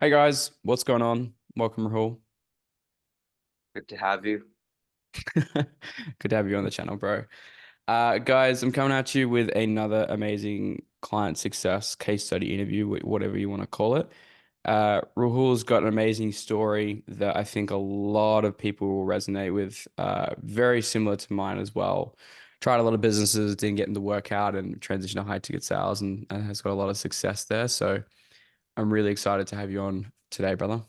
Hey guys, what's going on? Welcome, Rahul. Good to have you. Good to have you on the channel, bro. Guys, I'm coming at you with another amazing client success case study interview, whatever you want to call it. Rahul's got an amazing story that I think a lot of people will resonate with. Very similar to mine as well. Tried a lot of businesses, didn't get into work out, and transitioned to high ticket sales, and has got a lot of success there. So I'm really excited to have you on today, brother.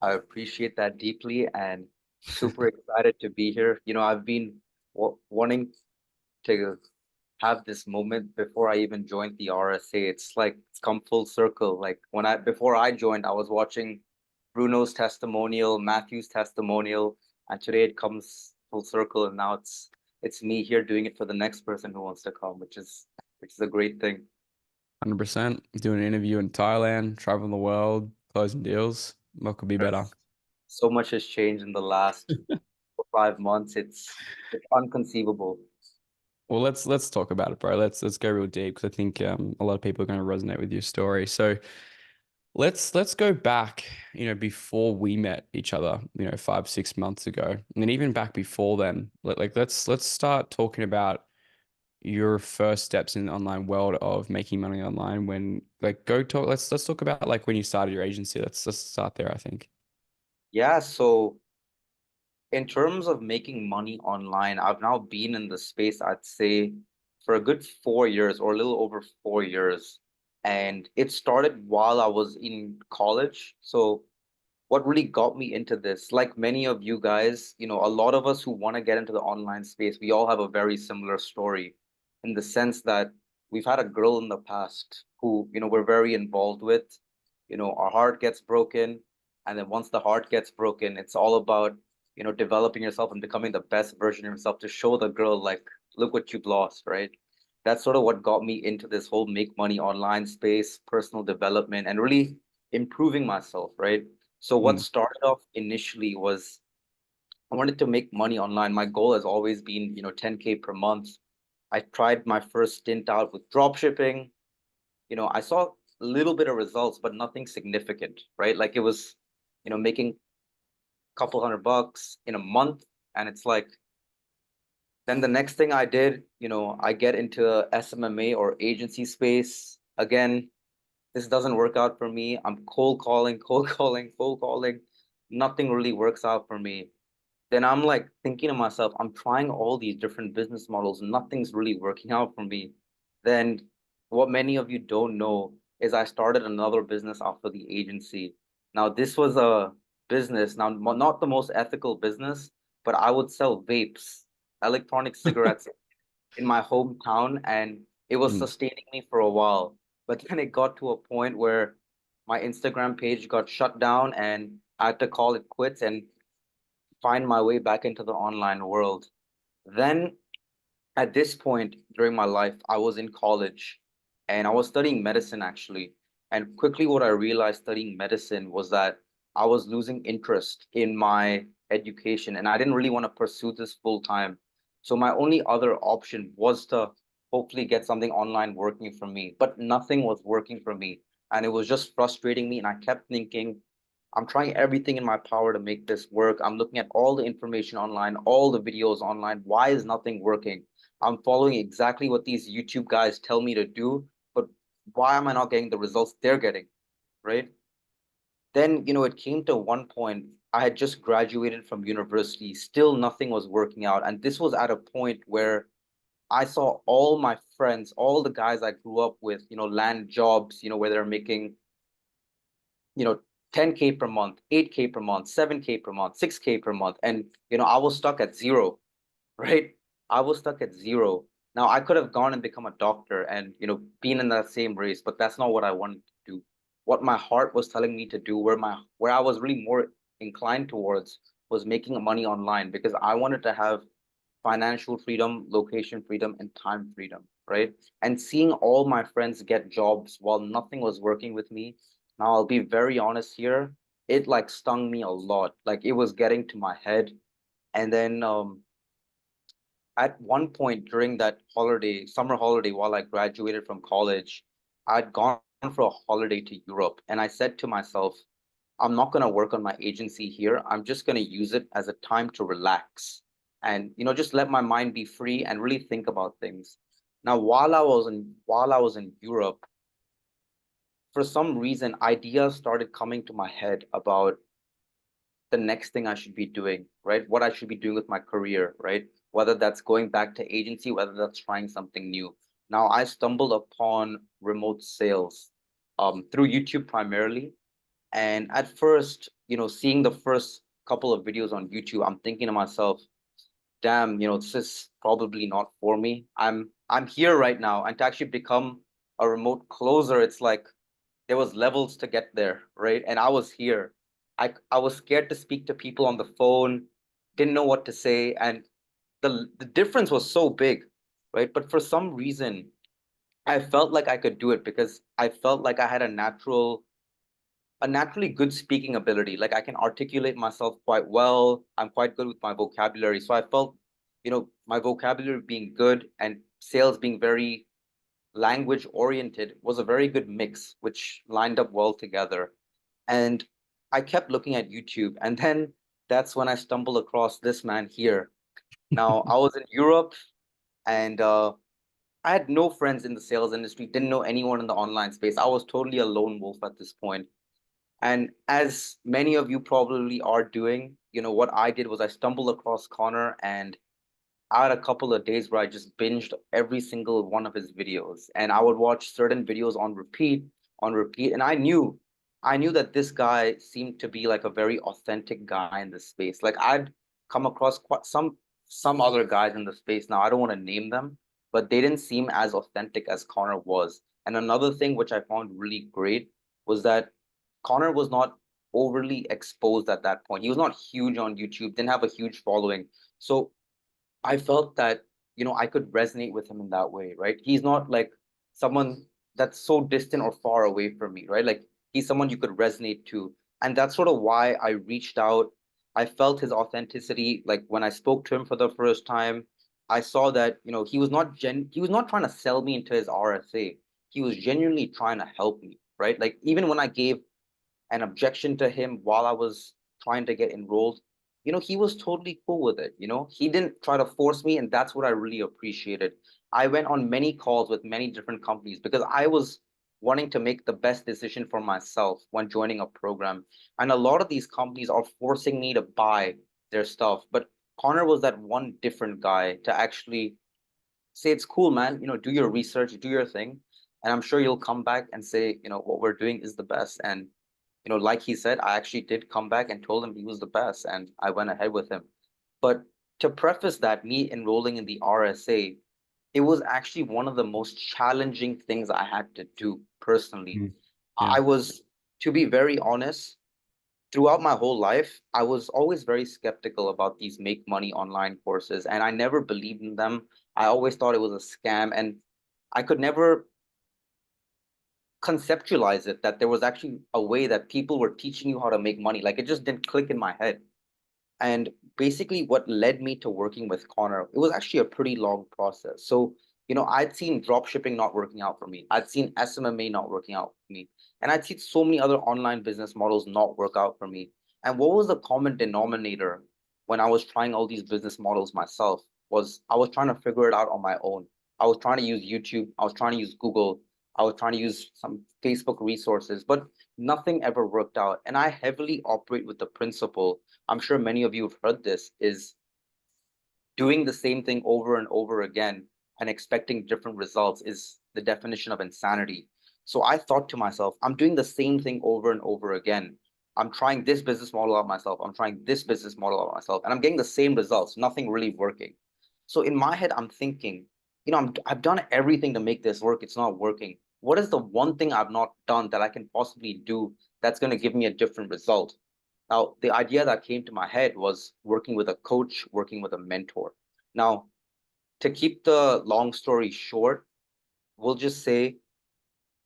I appreciate that deeply and super excited to be here. I've been wanting to have this moment before I even joined the RSA. It's like it's come full circle. Like before I joined, I was watching Bruno's testimonial, Matthew's testimonial, and today it comes full circle, and now it's me here doing it for the next person who wants to come, which is a great thing. 100%. Doing an interview in Thailand, traveling the world, closing deals. What could be better? Yes. So much has changed in the last 5 months. It's unconceivable. Well, let's talk about it, bro. Let's go real deep because I think a lot of people are going to resonate with your story. So let's go back, before we met each other, 5, 6 months ago, and then even back before then. Let's start talking about your first steps in the online world of making money online. When go talk. Let's talk about like when you started your agency. Let's start there, I think. Yeah, so in terms of making money online, I've now been in the space, I'd say, for a good 4 years or a little over 4 years. And it started while I was in college. So what really got me into this, like many of you guys, a lot of us who want to get into the online space, we all have a very similar story in the sense that we've had a girl in the past who, we're very involved with. Our heart gets broken. And then once the heart gets broken, it's all about, developing yourself and becoming the best version of yourself to show the girl, like, look what you've lost, right? That's sort of what got me into this whole make money online space, personal development, and really improving myself, right? So what Mm. started off initially was I wanted to make money online. My goal has always been, 10K per month. I tried my first stint out with drop shipping. I saw a little bit of results, but nothing significant, right? Like it was, making a couple $100 in a month. And it's like, then the next thing I did, I get into SMMA or agency space. Again, this doesn't work out for me. I'm cold calling, cold calling, cold calling. Nothing really works out for me. Then I'm like thinking to myself, I'm trying all these different business models. Nothing's really working out for me. Then what many of you don't know is I started another business after the agency. Now, this was a business, now not the most ethical business, but I would sell vapes, electronic cigarettes in my hometown, and it was Mm. sustaining me for a while. But then it got to a point where my Instagram page got shut down and I had to call it quits and find my way back into the online world. Then at this point during my life, I was in college and I was studying medicine actually. And quickly, what I realized studying medicine was that I was losing interest in my education and I didn't really want to pursue this full time. So, my only other option was to hopefully get something online working for me, but nothing was working for me. And it was just frustrating me. And I kept thinking, I'm trying everything in my power to make this work. I'm looking at all the information online, all the videos online. Why is nothing working? I'm following exactly what these YouTube guys tell me to do, but why am I not getting the results they're getting? Right? Then, it came to one point, I had just graduated from university, still nothing was working out. And this was at a point where I saw all my friends, all the guys I grew up with, land jobs, where they're making, you know, 10K per month, 8K per month, 7K per month, 6K per month. And, I was stuck at zero, right? I was stuck at zero. Now I could have gone and become a doctor and, been in that same race, but that's not what I wanted to do. What my heart was telling me to do, where I was really more inclined towards was making money online because I wanted to have financial freedom, location freedom, and time freedom, right? And seeing all my friends get jobs while nothing was working with me. Now I'll be very honest here, it like stung me a lot. Like it was getting to my head. And then at one point during that holiday, summer holiday, while I graduated from college, I'd gone for a holiday to Europe, and I said to myself, I'm not going to work on my agency here. I'm just going to use it as a time to relax and, just let my mind be free and really think about things. Now, while I was in Europe, for some reason, ideas started coming to my head about the next thing I should be doing, right? What I should be doing with my career, right? Whether that's going back to agency, whether that's trying something new. Now, I stumbled upon remote sales through YouTube primarily. And at first, seeing the first couple of videos on YouTube, I'm thinking to myself, damn, this is probably not for me. I'm here right now. And to actually become a remote closer, it's like there was levels to get there, right? And I was here. I was scared to speak to people on the phone, didn't know what to say, and the difference was so big, right? But for some reason, I felt like I could do it because I felt like I had a naturally good speaking ability. Like I can articulate myself quite well. I'm quite good with my vocabulary. So I felt, my vocabulary being good and sales being very language oriented was a very good mix, which lined up well together. And I kept looking at YouTube. And then that's when I stumbled across this man here. Now, I was in Europe and I had no friends in the sales industry, didn't know anyone in the online space. I was totally a lone wolf at this point. And as many of you probably are doing, what I did was I stumbled across Connor and I had a couple of days where I just binged every single one of his videos. And I would watch certain videos on repeat. And I knew that this guy seemed to be like a very authentic guy in this space. Like I'd come across quite some other guys in the space. Now I don't want to name them, but they didn't seem as authentic as Connor was. And another thing which I found really great was that Connor was not overly exposed at that point. He was not huge on YouTube, didn't have a huge following. So I felt that, I could resonate with him in that way, right? He's not like someone that's so distant or far away from me, right? Like he's someone you could resonate to. And that's sort of why I reached out. I felt his authenticity. Like when I spoke to him for the first time, I saw that, he was not trying to sell me into his RSA. He was genuinely trying to help me, right? Like even when I gave an objection to him while I was trying to get enrolled, he was totally cool with it. He didn't try to force me, and that's what I really appreciated. I went on many calls with many different companies because I was wanting to make the best decision for myself when joining a program. And a lot of these companies are forcing me to buy their stuff. But Connor was that one different guy to actually say, it's cool, man, do your research, do your thing. And I'm sure you'll come back and say, what we're doing is the best. And like he said, I actually did come back and told him he was the best, and I went ahead with him. But to preface that, me enrolling in the RSA, it was actually one of the most challenging things I had to do personally. Mm. Yeah. I was, to be very honest, throughout my whole life, I was always very skeptical about these make money online courses, and I never believed in them. I always thought it was a scam, and I could never conceptualize it that there was actually a way that people were teaching you how to make money. Like it just didn't click in my head. And basically, what led me to working with Connor, it was actually a pretty long process. So, I'd seen drop shipping not working out for me. I'd seen SMMA not working out for me. And I'd seen so many other online business models not work out for me. And what was the common denominator when I was trying all these business models myself was I was trying to figure it out on my own. I was trying to use YouTube. I was trying to use Google. I was trying to use some Facebook resources, but nothing ever worked out. And I heavily operate with the principle, I'm sure many of you have heard this, is doing the same thing over and over again and expecting different results is the definition of insanity. So I thought to myself, I'm doing the same thing over and over again. I'm trying this business model out myself. I'm trying this business model out myself, and I'm getting the same results, nothing really working. So in my head, I'm thinking, I've done everything to make this work. It's not working. What is the one thing I've not done that I can possibly do that's going to give me a different result? Now, the idea that came to my head was working with a coach, working with a mentor. Now, to keep the long story short, we'll just say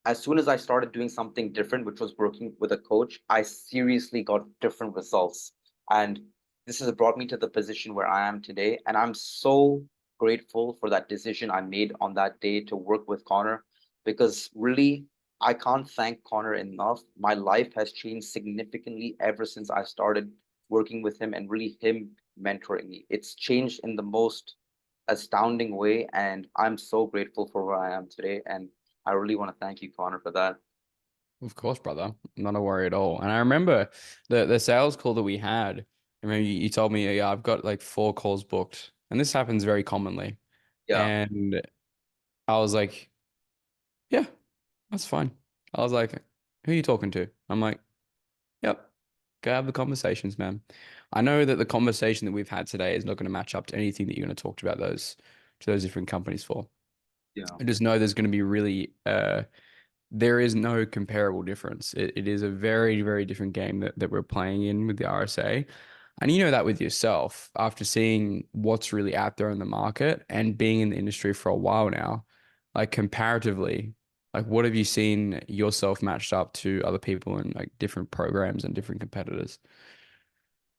as soon as I started doing something different, which was working with a coach, I seriously got different results. And this has brought me to the position where I am today. And I'm so grateful for that decision I made on that day to work with Connor, because really, I can't thank Connor enough. My life has changed significantly ever since I started working with him and really him mentoring me. It's changed in the most astounding way, and I'm so grateful for where I am today. And I really want to thank you, Connor, for that. Of course, brother. Not a worry at all. And I remember the sales call that we had. I remember you told me, yeah, I've got like 4 calls booked. And this happens very commonly. Yeah. And I was like, yeah, that's fine. I was like, who are you talking to? I'm like, yep, go have the conversations, man. I know that the conversation that we've had today is not going to match up to anything that you're going to talk about those different companies for. Yeah. I just know there's going to be really there is no comparable difference. It is a very, very different game that we're playing in with the RSA. And you know that with yourself after seeing what's really out there in the market and being in the industry for a while now, like comparatively, like what have you seen yourself matched up to other people in like different programs and different competitors?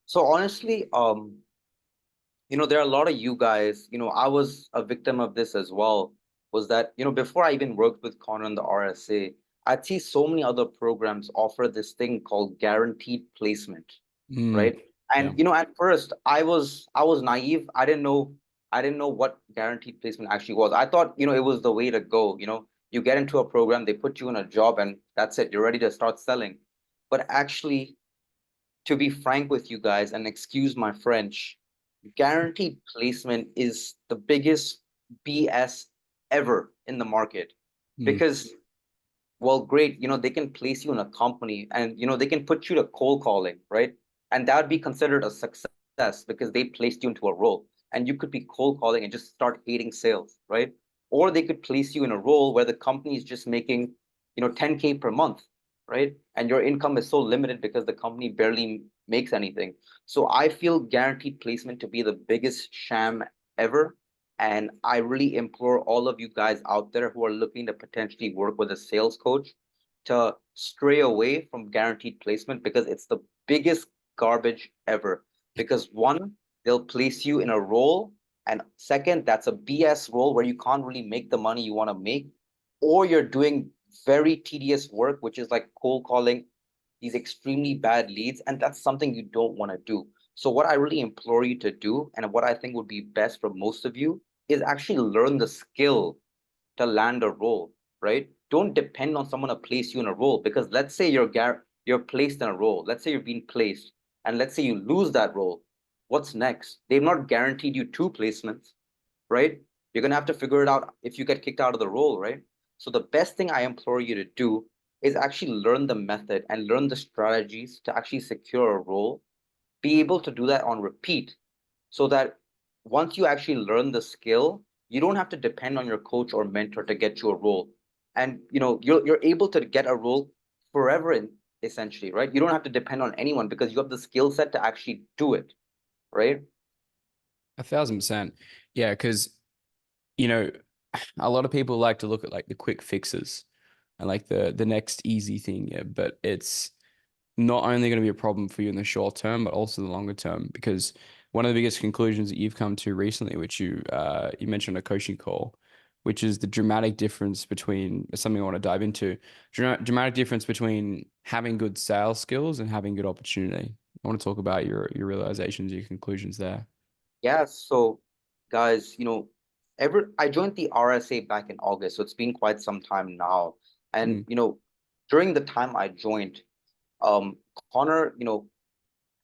So honestly, there are a lot of you guys, I was a victim of this as well, was that, before I even worked with Connor and the RSA, I'd see so many other programs offer this thing called guaranteed placement, Mm, right? yeah. And at first I was naive. I didn't know what guaranteed placement actually was. I thought, it was the way to go. You get into a program, they put you in a job, and that's it. You're ready to start selling. But actually, to be frank with you guys, and excuse my French, guaranteed placement is the biggest BS ever in the market. Mm, Because, well, great, they can place you in a company and, they can put you to cold calling, right? And that would be considered a success because they placed you into a role. And you could be cold calling and just start hating sales, right? Or they could place you in a role where the company is just making, 10K per month, right? And your income is so limited because the company barely makes anything. So I feel guaranteed placement to be the biggest sham ever. And I really implore all of you guys out there who are looking to potentially work with a sales coach to stray away from guaranteed placement because it's the biggest garbage ever. Because one, they'll place you in a role, and second, that's a BS role where you can't really make the money you want to make, or you're doing very tedious work, which is like cold calling these extremely bad leads, and that's something you don't want to do. So what I really implore you to do, and what I think would be best for most of you, is actually learn the skill to land a role, right? Don't depend on someone to place you in a role, because let's say you're placed in a role. Let's say you're being placed, and let's say you lose that role. What's next? They've not guaranteed you 2 placements, right? You're gonna have to figure it out if you get kicked out of the role, right? So the best thing I implore you to do is actually learn the method and learn the strategies to actually secure a role. Be able to do that on repeat so that once you actually learn the skill, you don't have to depend on your coach or mentor to get you a role. And you're able to get a role forever in essentially, right? You don't have to depend on anyone because you have the skill set to actually do it, right? 1,000%. Yeah, because you know, a lot of people like to look at like the quick fixes and like the next easy thing, yeah, but it's not only going to be a problem for you in the short term, but also the longer term. Because one of the biggest conclusions that you've come to recently, which you mentioned a coaching call, which is the dramatic difference between something I want to dive into, dramatic difference between having good sales skills and having good opportunity. I want to talk about your realizations, your conclusions there. Yeah, so guys, ever I joined the RSA back in August, so it's been quite some time now. And Mm. during the time I joined, Connor,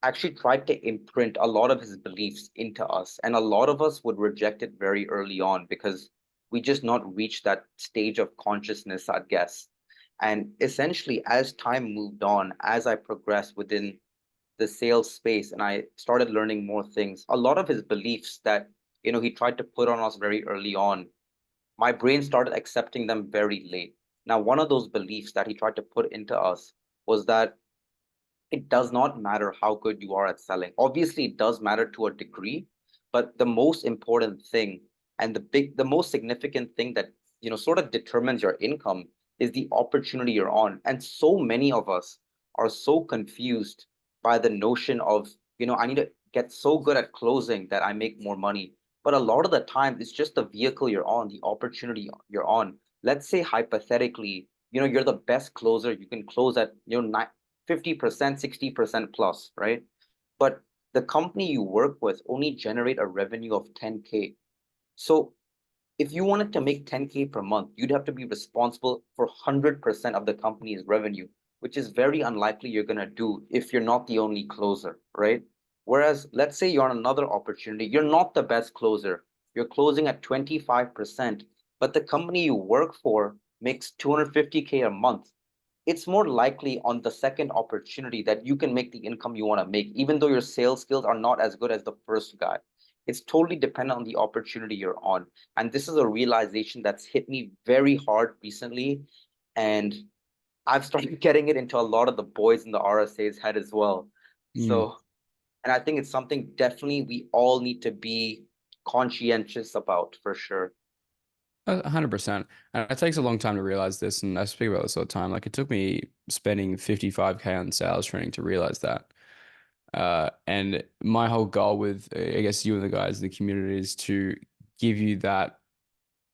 actually tried to imprint a lot of his beliefs into us. And a lot of us would reject it very early on because we just not reached that stage of consciousness, I guess. And essentially, as time moved on, as I progressed within the sales space and I started learning more things, a lot of his beliefs that, he tried to put on us very early on, my brain started accepting them very late. Now, one of those beliefs that he tried to put into us was that it does not matter how good you are at selling. Obviously, it does matter to a degree, but the most important thing and the most significant thing that, sort of determines your income is the opportunity you're on. And so many of us are so confused by the notion of, I need to get so good at closing that I make more money. But a lot of the time, it's just the vehicle you're on, the opportunity you're on. Let's say hypothetically, you're the best closer. You can close at 50%, 60% plus, right? But the company you work with only generate a revenue of 10K. So if you wanted to make 10K per month, you'd have to be responsible for 100% of the company's revenue, which is very unlikely you're going to do if you're not the only closer, right? Whereas, let's say you're on another opportunity, you're not the best closer, you're closing at 25%, but the company you work for makes 250K a month. It's more likely on the second opportunity that you can make the income you want to make, even though your sales skills are not as good as the first guy. It's totally dependent on the opportunity you're on. And this is a realization that's hit me very hard recently. And I've started getting it into a lot of the boys in the RSA's head as well. Mm. So, and I think it's something definitely we all need to be conscientious about for sure. 100%. And it takes a long time to realize this, and I speak about this all the time. Like it took me spending 55K on sales training to realize that. And my whole goal with, I guess, you and the guys in the community is to give you that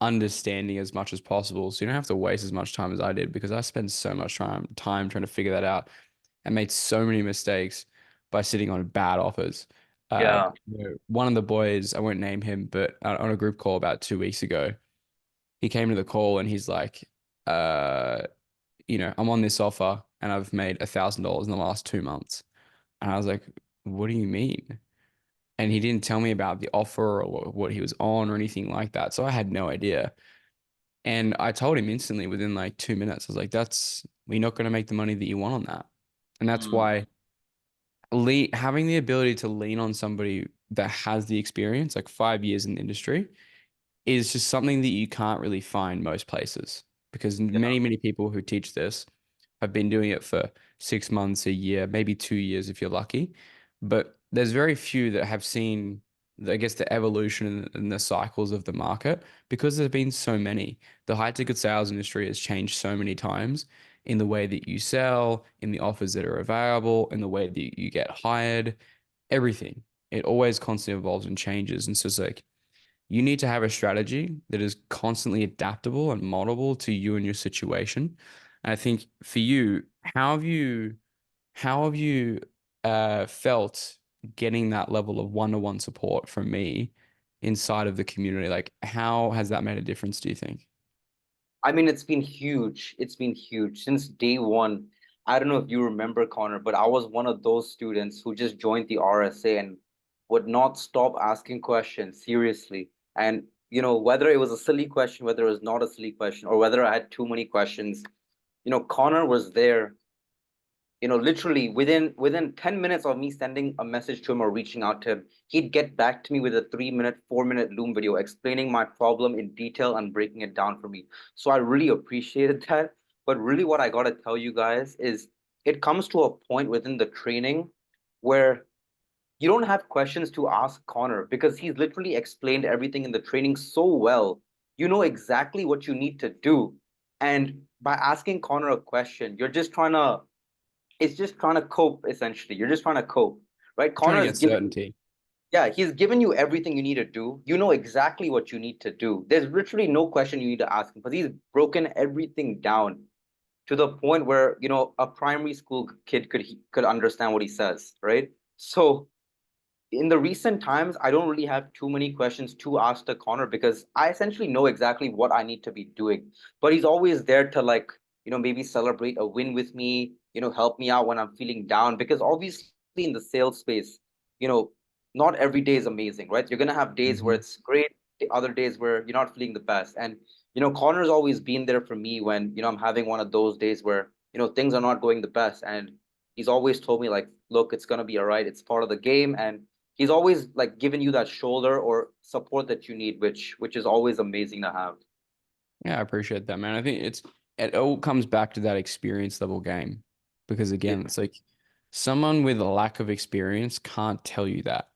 understanding as much as possible, so you don't have to waste as much time as I did because I spent so much time trying to figure that out and made so many mistakes by sitting on bad offers. Yeah. One of the boys, I won't name him, but on a group call about 2 weeks ago, he came to the call and he's like, uh, I'm on this offer and I've made $1,000 in the last 2 months. And I was like, what do you mean? And he didn't tell me about the offer or what he was on or anything like that. So I had no idea. And I told him instantly within like 2 minutes, I was like, we're not going to make the money that you want on that. And that's Mm, why having the ability to lean on somebody that has the experience, like 5 years in the industry, is just something that you can't really find most places because yeah. many people who teach this have been doing it for 6 months, a year, maybe 2 years if you're lucky. But there's very few that have seen, I guess, the evolution and the cycles of the market because there's been so many. The high ticket sales industry has changed so many times in the way that you sell, in the offers that are available, in the way that you get hired, everything. It always constantly evolves and changes. And so it's like, you need to have a strategy that is constantly adaptable and moldable to you and your situation. And I think for you, how have you felt getting that level of one-to-one support from me inside of the community? Like, how has that made a difference, do you think? I mean, it's been huge. It's been huge since day one. I don't know if you remember, Connor, but I was one of those students who just joined the RSA and would not stop asking questions, seriously. And, whether it was a silly question, whether it was not a silly question, or whether I had too many questions, Connor was there, literally within 10 minutes of me sending a message to him or reaching out to him, he'd get back to me with a 3 minute, 4 minute Loom video explaining my problem in detail and breaking it down for me. So I really appreciated that. But really, what I got to tell you guys is it comes to a point within the training where you don't have questions to ask Connor because he's literally explained everything in the training so well. You know exactly what you need to do. And by asking Connor a question, you're just trying to it's just trying to cope, essentially. You're just trying to cope, right? Trying Connor to is get giving, certainty. yeah, he's given you everything you need to do. You know exactly what you need to do. There's literally no question you need to ask him because he's broken everything down to the point where, a primary school kid could understand what he says, right? So in the recent times, I don't really have too many questions to ask to Connor because I essentially know exactly what I need to be doing. But he's always there to maybe celebrate a win with me, help me out when I'm feeling down. Because obviously in the sales space, you know, not every day is amazing, right? You're gonna have days where Hmm. it's great, the other days where you're not feeling the best. And Connor's always been there for me when, I'm having one of those days where, things are not going the best. And he's always told me like, look, it's gonna be all right. It's part of the game. And he's always like giving you that shoulder or support that you need, which is always amazing to have. Yeah, I appreciate that, man. I think it all comes back to that experience level game because Yeah, again, it's like someone with a lack of experience can't tell you that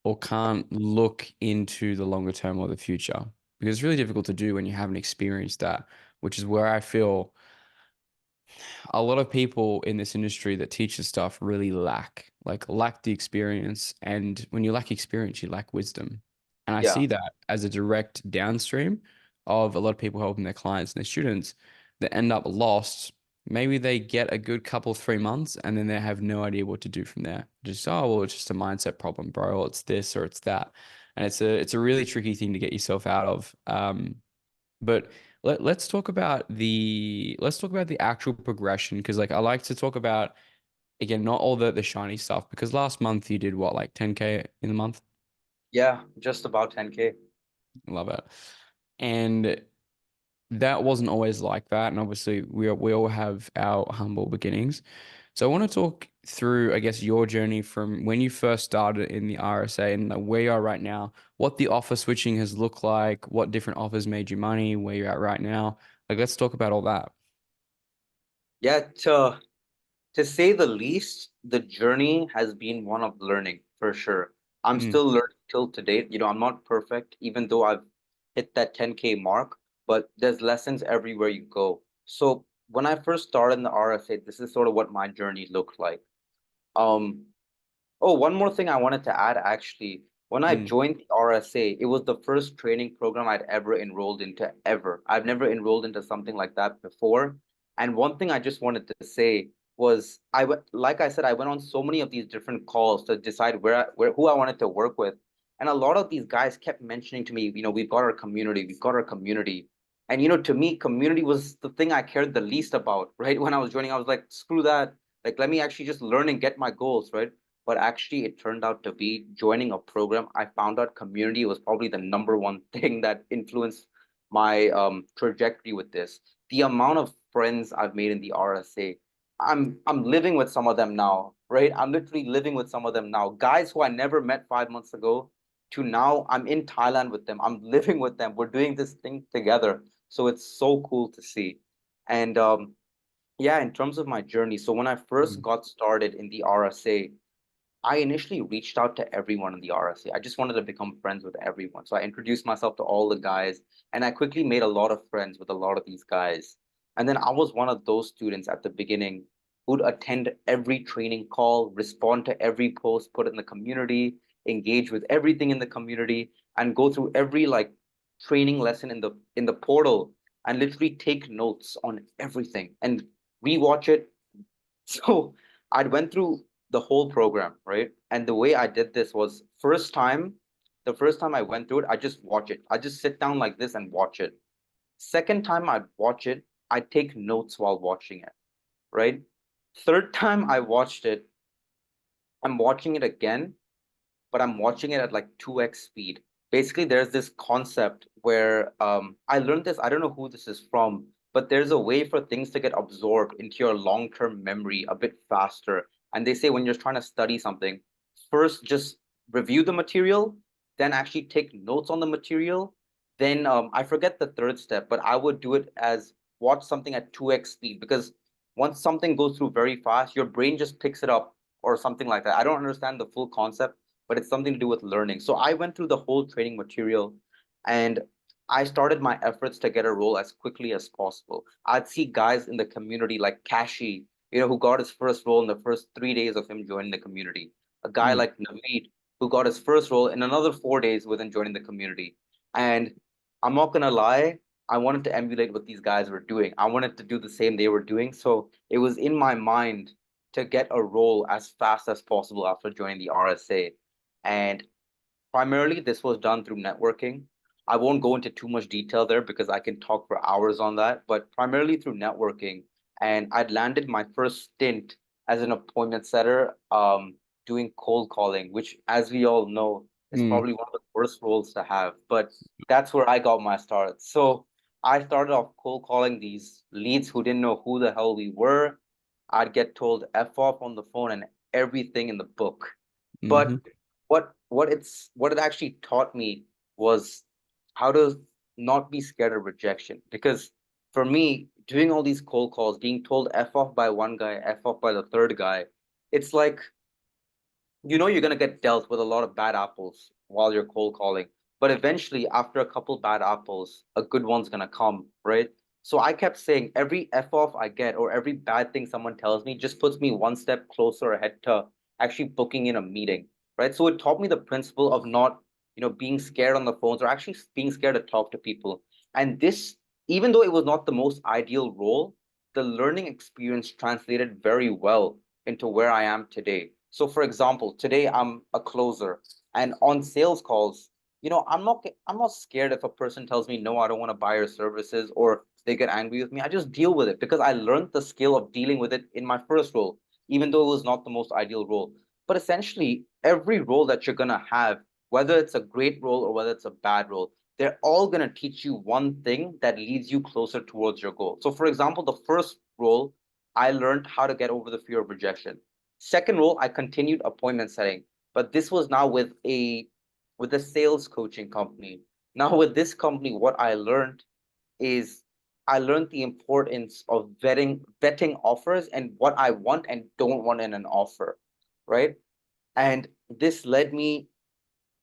or can't look into the longer term or the future because it's really difficult to do when you haven't experienced that, which is where I feel a lot of people in this industry that teach this stuff really lack the experience. And when you lack experience, you lack wisdom. And I yeah, see that as a direct downstream of a lot of people helping their clients and their students. that end up lost, maybe they get a good couple 3 months and then they have no idea what to do from there. Just, oh, well, it's just a mindset problem, bro, or it's this or it's that. And it's a really tricky thing to get yourself out of. But let's talk about the actual progression, because like I like to talk about, again, not all the shiny stuff, because last month you did what, like 10K in the month? Yeah, just about 10K. Love it. And that wasn't always like that. And obviously, we all have our humble beginnings. So I want to talk through, I guess, your journey from when you first started in the RSA and like where you are right now, what the offer switching has looked like, what different offers made you money, where you're at right now. Like, let's talk about all that. Yeah, to say the least, the journey has been one of learning for sure. I'm Mm, still learning till to date. I'm not perfect, even though I've hit that 10K mark, but there's lessons everywhere you go. So when I first started in the RSA, this is sort of what my journey looked like. Um, Oh, one more thing I wanted to add actually. When I mm, joined the RSA, it was the first training program I'd ever enrolled into ever. I've never enrolled into something like that before. And one thing I just wanted to say was like I said, I went on so many of these different calls to decide where who I wanted to work with. And a lot of these guys kept mentioning to me, we've got our community, we've got our community. And to me, community was the thing I cared the least about, right? When I was joining, I was like, screw that. Like, let me actually just learn and get my goals, right? But actually it turned out to be joining a program. I found out community was probably the number one thing that influenced my trajectory with this. The amount of friends I've made in the RSA, I'm living with some of them now, right? I'm literally living with some of them now. Guys who I never met 5 months ago to now I'm in Thailand with them. I'm living with them. We're doing this thing together. So it's so cool to see. And yeah, in terms of my journey, so when I first mm, got started in the RSA, I initially reached out to everyone in the RSA. I just wanted to become friends with everyone. So I introduced myself to all the guys, and I quickly made a lot of friends with a lot of these guys. And then I was one of those students at the beginning who'd attend every training call, respond to every post put in the community, engage with everything in the community, and go through every like training lesson in the portal and literally take notes on everything and rewatch it. So I went through the whole program, right? And the way I did this was the first time I went through it, I just watch it. I just sit down like this and watch it. Second time I watch it, I take notes while watching it, right? Third time I watched it, I'm watching it again, but I'm watching it at like 2x speed. Basically, there's this concept where I learned this, I don't know who this is from, but there's a way for things to get absorbed into your long-term memory a bit faster. And they say when you're trying to study something, first just review the material, then actually take notes on the material. Then I forget the third step, but I would do it as watch something at 2x speed because once something goes through very fast, your brain just picks it up or something like that. I don't understand the full concept, but it's something to do with learning. So I went through the whole training material and I started my efforts to get a role as quickly as possible. I'd see guys in the community like Kashi, who got his first role in the first 3 days of him joining the community. A guy mm, like Naveed, who got his first role in another 4 days within joining the community. And I'm not gonna lie, I wanted to emulate what these guys were doing. I wanted to do the same they were doing. So it was in my mind to get a role as fast as possible after joining the RSA. And primarily, this was done through networking. I won't go into too much detail there because I can talk for hours on that, but primarily through networking. And I'd landed my first stint as an appointment setter, doing cold calling, which, as we all know, is mm, probably one of the worst roles to have. But that's where I got my start. So I started off cold calling these leads who didn't know who the hell we were. I'd get told F off on the phone and everything in the book. But mm-hmm, what it actually taught me was how to not be scared of rejection. Because for me, doing all these cold calls, being told F off by one guy, F off by the third guy, it's like you're gonna get dealt with a lot of bad apples while you're cold calling. But eventually, after a couple bad apples, a good one's gonna come, right? So I kept saying every F off I get or every bad thing someone tells me just puts me one step closer ahead to actually booking in a meeting, right? So it taught me the principle of not, being scared on the phones or actually being scared to talk to people. And this even though it was not the most ideal role, the learning experience translated very well into where I am today. So, for example, today I'm a closer, and on sales calls, I'm not scared if a person tells me no, I don't want to buy your services, or they get angry with me. I just deal with it because I learned the skill of dealing with it in my first role, even though it was not the most ideal role. But essentially, every role that you're gonna have, whether it's a great role or whether it's a bad role, they're all going to teach you one thing that leads you closer towards your goal. So, for example, the first role, I learned how to get over the fear of rejection. Second role, I continued appointment setting, but this was now with a sales coaching company. Now, with this company, what I learned is I learned the importance of vetting offers and what I want and don't want in an offer, right? And this led me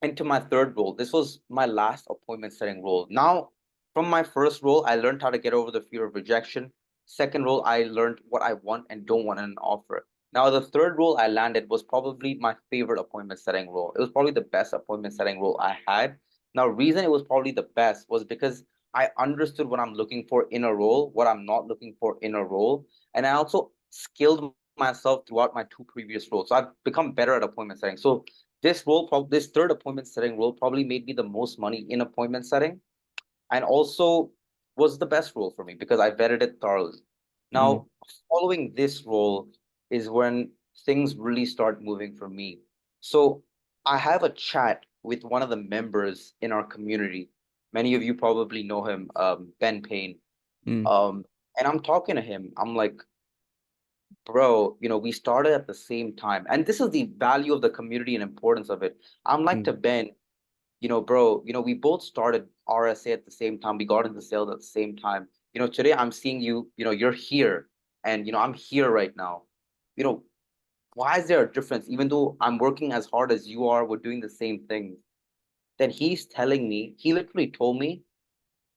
into my third role. This was my last appointment setting role. Now, from my first role, I learned how to get over the fear of rejection. Second role, I learned what I want and don't want in an offer. Now, the third role I landed was probably my favorite appointment setting role. It was probably the best appointment setting role I had. Now, reason it was probably the best was because I understood what I'm looking for in a role, what I'm not looking for in a role, and I also skilled myself throughout my two previous roles. So I've become better at appointment setting. So this third appointment setting role probably made me the most money in appointment setting, and also was the best role for me because I vetted it thoroughly. Mm, Now, following this role is when things really start moving for me. So I have a chat with one of the members in our community. Many of you probably know him, Ben Payne. mm, Um, and I'm talking to him. I'm like, bro, we started at the same time. And this is the value of the community and importance of it. I'm like to mm. Ben, bro, we both started RSA at the same time. We got into sales at the same time. Today I'm seeing you, you're here and, I'm here right now. You know, why is there a difference? Even though I'm working as hard as you are, we're doing the same thing. Then he's telling me, he literally told me,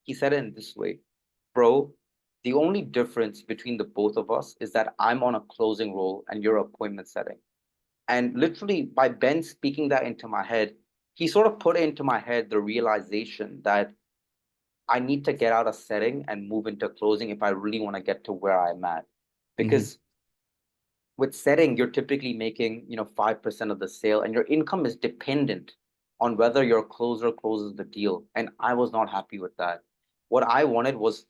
he said it in this way, bro, the only difference between the both of us is that I'm on a closing role and you're appointment setting. And literally, by Ben speaking that into my head, he sort of put into my head the realization that I need to get out of setting and move into closing if I really want to get to where I'm at. Mhm. Because with setting, you're typically making, 5% of the sale, and your income is dependent on whether your closer closes the deal. And I was not happy with that. What I wanted was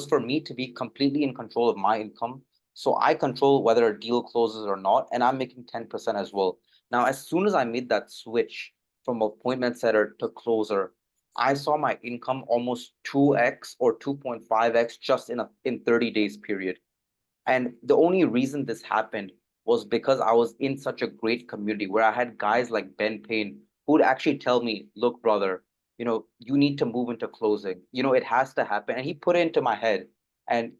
for me to be completely in control of my income. So I control whether a deal closes or not, and I'm making 10% as well. Now, as soon as I made that switch from appointment setter to closer, I saw my income almost 2x or 2.5x just in 30 days period. And the only reason this happened was because I was in such a great community where I had guys like Ben Payne who would actually tell me, look, brother, you need to move into closing. It has to happen. And he put it into my head. And,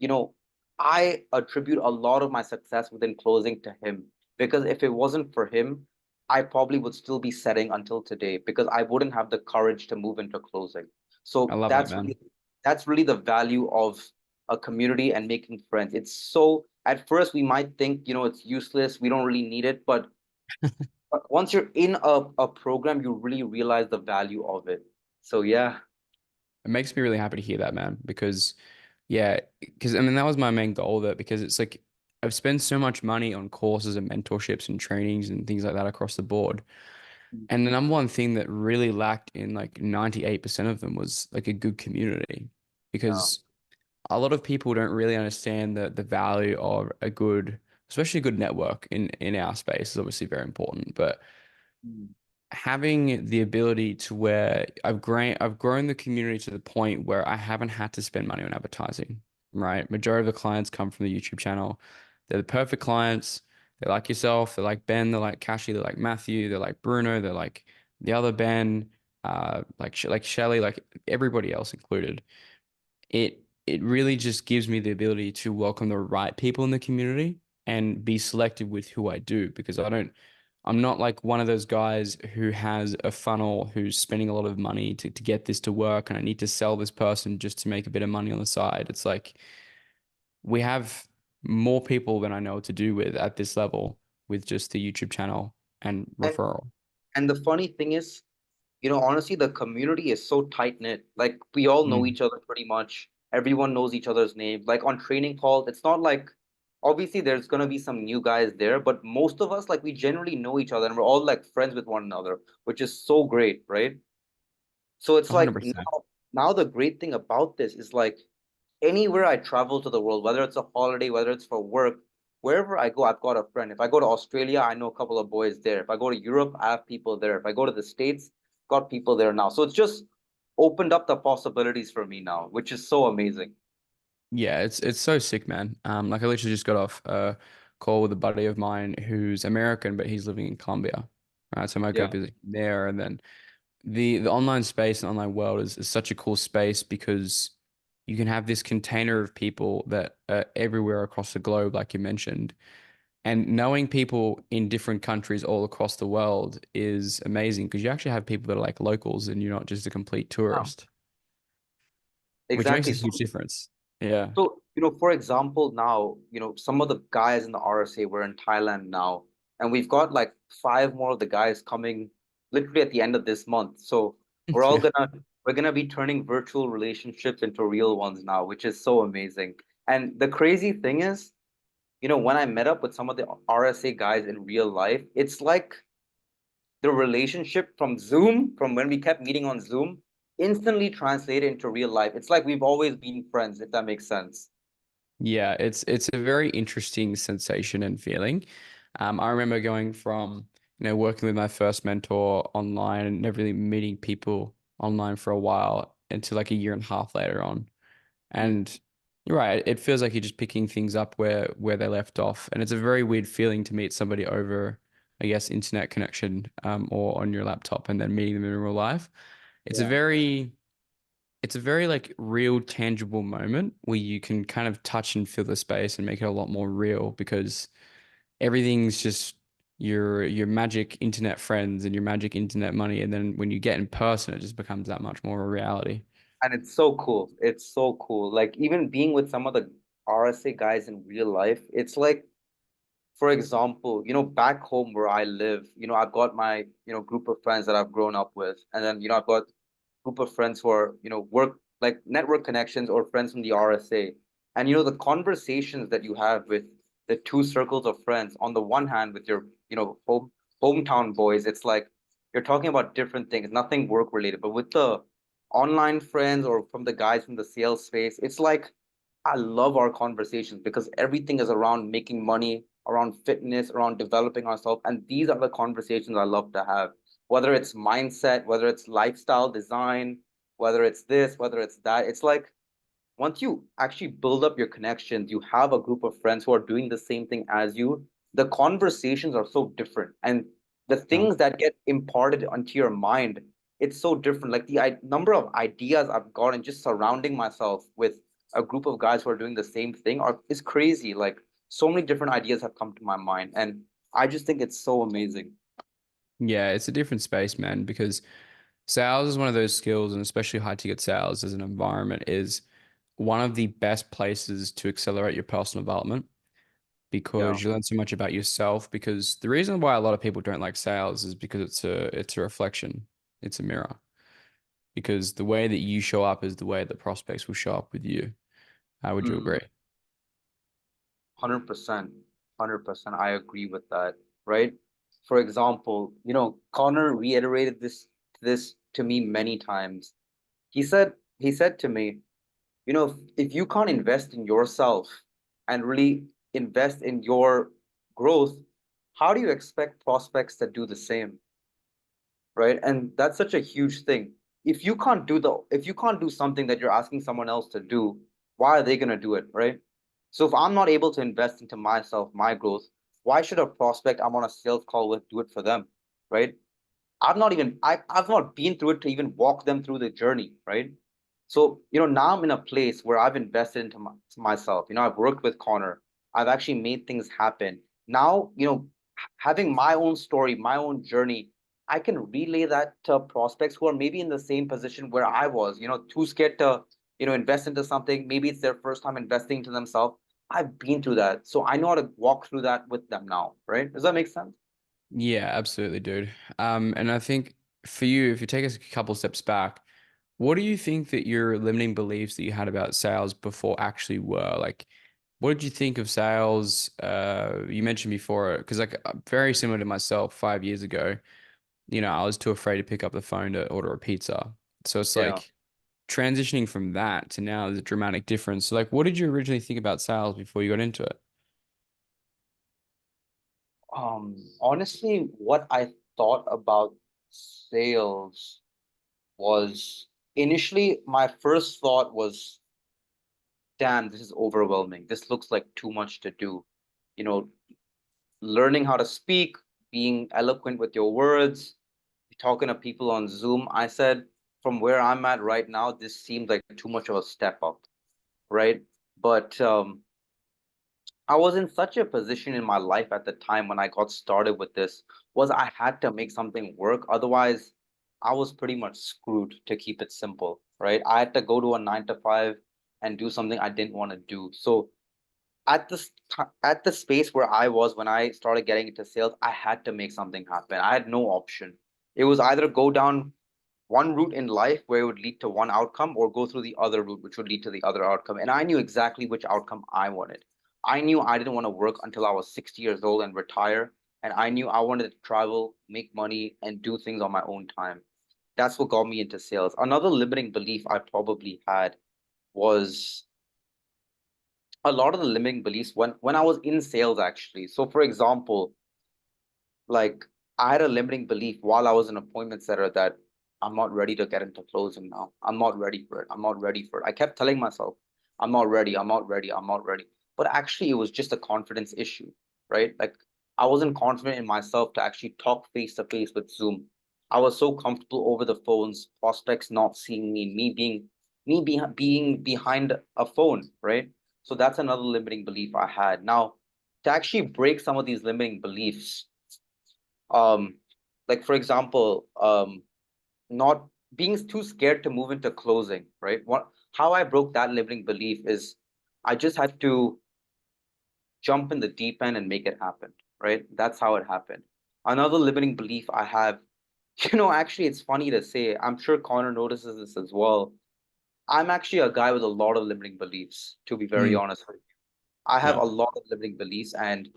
I attribute a lot of my success within closing to him because if it wasn't for him, I probably would still be setting until today because I wouldn't have the courage to move into closing. I So love that, man. that's really the value of a community and making friends. It's so at first we might think, it's useless, we don't really need it, but once you're in a program, you really realize the value of it. So yeah. It makes me really happy to hear that, man, because yeah, because I mean that was my main goal there because it's like I've spent so much money on courses and mentorships and trainings and things like that across the board. And the number one thing that really lacked in like 98% of them was like a good community Yeah. because a lot of people don't really understand the value of a good, especially a good network in our space is obviously very important. But Mm. having the ability to where I've grown the community to the point where I haven't had to spend money on advertising, right? Majority of the clients come from the YouTube channel. They're the perfect clients. They're like yourself. They're like Ben. They're like Kashi. They're like Matthew. They're like Bruno. They're like the other Ben. Like Shelly. Like everybody else included. It really just gives me the ability to welcome the right people in the community and be selective with who I do because I'm not like one of those guys who has a funnel who's spending a lot of money to get this to work and I need to sell this person just to make a bit of money on the side. It's like we have more people than I know what to do with at this level with just the YouTube channel and And referral. and the funny thing is, honestly, the community is so tight-knit. Like we all know Mm, each other pretty much. Everyone knows each other's names. Like on training calls, it's not like obviously there's gonna be some new guys there, but most of us like we generally know each other and we're all like friends with one another, which is so great, right? So it's like 100%. now the great thing about this is like anywhere I travel to the world, whether it's a holiday, whether it's for work, wherever I go, I've got a friend. If I go to Australia, I know a couple of boys there. If I go to Europe, I have people there. If I go to the States, got people there now. So it's just opened up the possibilities for me now, which is so amazing. Yeah, it's so sick, man. Like I literally just got off a call with a buddy of mine who's American, but he's living in Colombia. Right, so I might go Yeah. visit him there, and then the online space and online world is such a cool space because you can have this container of people that are everywhere across the globe, like you mentioned. And knowing people in different countries all across the world is amazing because you actually have people that are like locals and you're not just a complete Yeah. tourist, which makes a Exactly. huge difference. Yeah. So, for example, now, some of the guys in the RSA, we're in Thailand now, and we've got like five more of the guys coming literally at the end of this month. So Yeah. we're gonna be turning virtual relationships into real ones now, which is so amazing. And the crazy thing is, when I met up with some of the RSA guys in real life, it's like the relationship from Zoom, from when we kept meeting on Zoom, instantly translated into real life. It's like we've always been friends, if that makes sense. Yeah, it's a very interesting sensation and feeling. I remember going from, working with my first mentor online and never really meeting people online for a while into like a year and a half later on. Mm. And you're right, it feels like you're just picking things up where they left off. And it's a very weird feeling to meet somebody over, I guess, internet connection, or on your laptop and then meeting them in real life. It's a Yeah. very it's a very like real, tangible moment where you can kind of touch and feel the space and make it a lot more real because everything's just your magic internet friends and your magic internet money. And then when you get in person, it just becomes that much more a reality. And it's so cool. It's so cool. Like even being with some of the RSA guys in real life, it's like, for example, back home where I live, I've got my, group of friends that I've grown up with. And then, I've got group of friends who are, work like network connections or friends from the RSA. And the conversations that you have with the two circles of friends, on the one hand with your, hometown boys, it's like you're talking about different things, nothing work related. But with the online friends or from the guys from the sales space, it's like I love our conversations because everything is around making money, around fitness, around developing ourselves. And these are the conversations I love to have, whether it's mindset, whether it's lifestyle design, whether it's this, whether it's that. It's like once you actually build up your connections, you have a group of friends who are doing the same thing as you, the conversations are so different. And the Um, things that get imparted onto your mind, it's so different. Like the number of ideas I've gotten just surrounding myself with a group of guys who are doing the same thing is crazy. Like so many different ideas have come to my mind. And I just think it's so amazing. yeah, it's a different space, man, because sales is one of those skills, and especially high ticket sales as an environment is one of the best places to accelerate your personal development Yeah. because you learn so much about yourself. Because the reason why a lot of people don't like sales is because it's a reflection, it's a mirror. Because the way that you show up is the way that prospects will show up with you. How would you Mm. agree? 100%. 100%. I agree with that, right? For example, Connor reiterated this to me many times. He said to me, if you can't invest in yourself and really invest in your growth, how do you expect prospects to do the same? Right? And that's such a huge thing. If you can't do something that you're asking someone else to do, why are they going to do it, right? So if I'm not able to invest into myself, my growth, why should a prospect I'm on a sales call with do it for them, right? I've not been through it to even walk them through the journey, right? So, now I'm in a place where I've invested into to myself. I've worked with Connor. I've actually made things happen. Now, having my own story, my own journey, I can relay that to prospects who are maybe in the same position where I was, too scared to, invest into something. Maybe it's their first time investing into themselves. I've been through that. So I know how to walk through that with them now, right? Does that make sense? Yeah, absolutely, dude. And I think for you, if you take us a couple steps back, what do you think that your limiting beliefs that you had about sales before actually were? Like, what did you think of sales? You mentioned before, because like very similar to myself 5 years ago, I was too afraid to pick up the phone to order a pizza. So it's Yeah. like transitioning from that to now is a dramatic difference. So like, what did you originally think about sales before you got into it? Honestly, what I thought about sales was initially my first thought was, damn, this is overwhelming. This looks like too much to do. You know, learning how to speak, being eloquent with your words, talking to people on Zoom. I said, from where I'm at right now, this seemed like too much of a step up, right? But I was in such a position in my life at the time when I got started with this, was I had to make something work. Otherwise, I was pretty much screwed, to keep it simple, right? I had to go to a 9 to 5 and do something I didn't want to do. So at the space where I was when I started getting into sales, I had to make something happen. I had no option. It was either go down one route in life where it would lead to one outcome, or go through the other route which would lead to the other outcome. And I knew exactly which outcome I wanted. I knew I didn't want to work until I was 60 years old and retire. And I knew I wanted to travel, make money, and do things on my own time. That's what got me into sales. Another limiting belief I probably had was a lot of the limiting beliefs when I was in sales actually. So for example, like I had a limiting belief while I was an appointment setter that I'm not ready to get into closing now. I'm not ready for it. I'm not ready for it. I kept telling myself, I'm not ready, I'm not ready, I'm not ready. But actually, it was just a confidence issue, right? Like I wasn't confident in myself to actually talk face to face with Zoom. I was so comfortable over the phones, prospects not seeing me, being behind a phone, right? So that's another limiting belief I had. Now, to actually break some of these limiting beliefs, um like for example, not being too scared to move into closing, right? What How I broke that limiting belief is I just had to jump in the deep end and make it happen, right? That's how it happened. Another limiting belief I have, actually it's funny to say, I'm sure Connor notices this as well. I'm actually a guy with a lot of limiting beliefs, to be very Mm, honest with you. I have yeah. a lot of limiting beliefs, and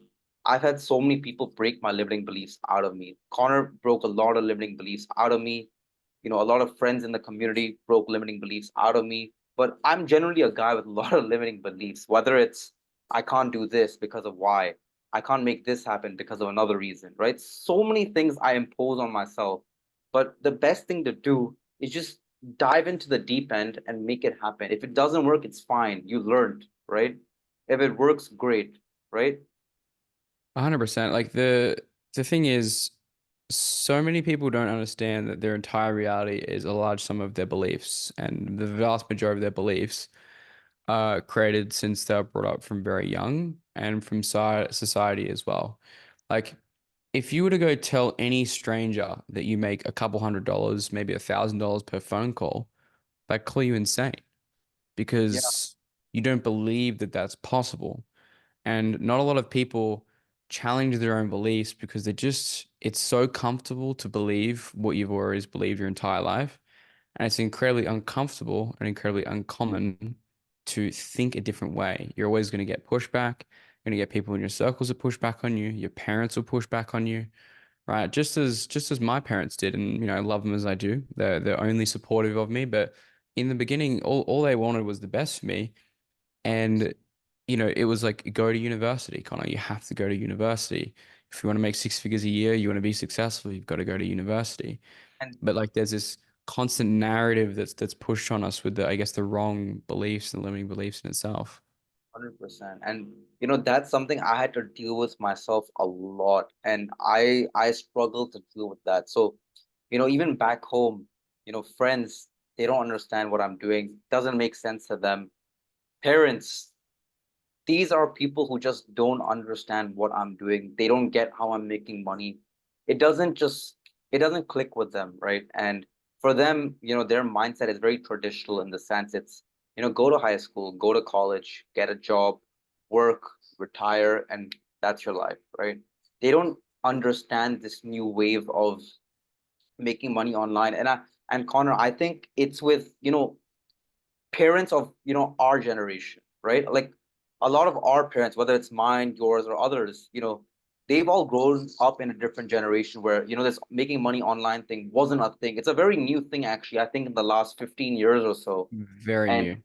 I've had so many people break my limiting beliefs out of me. Connor broke a lot of limiting beliefs out of me. A lot of friends in the community broke limiting beliefs out of me. But I'm generally a guy with a lot of limiting beliefs, whether it's I can't do this because of why, I can't make this happen because of another reason, right? So many things I impose on myself. But the best thing to do is just dive into the deep end and make it happen. If it doesn't work, it's fine. You learned, right? If it works, great, right? 100%. Like the thing is, so many people don't understand that their entire reality is a large sum of their beliefs, and the vast majority of their beliefs are created since they were brought up from very young and from society as well. Like, if you were to go tell any stranger that you make a couple $100, maybe $1,000 per phone call, they'd call you insane Yeah, because you don't believe that that's possible. And not a lot of people challenge their own beliefs because it's so comfortable to believe what you've always believed your entire life. And it's incredibly uncomfortable and incredibly uncommon to think a different way. You're always going to get pushback. You're going to get people in your circles that push back on you. Your parents will push back on you, right? Just as my parents did, and I love them as I do. They're only supportive of me, but in the beginning, all they wanted was the best for me. And, it was like, go to university, Connor. You have to go to university. If you want to make six figures a year, you want to be successful, you've got to go to university. and But like there's this constant narrative that's pushed on us with I guess, the wrong beliefs and limiting beliefs in itself. 100%. And that's something I had to deal with myself a lot. And I struggled to deal with that. So, even back home, friends, they don't understand what I'm doing. Doesn't make sense to them. Parents, these are people who just don't understand what I'm doing. They don't get how I'm making money. It doesn't click with them, right? And for them, their mindset is very traditional in the sense it's, go to high school, go to college, get a job, work, retire, and that's your life, right? They don't understand this new wave of making money online. And Connor, I think it's with, parents of, our generation, right? Like a lot of our parents, whether it's mine, yours, or others, they've all grown up in a different generation where, this making money online thing wasn't a thing. It's a very new thing, actually, I think in the last 15 years or so. Very And new.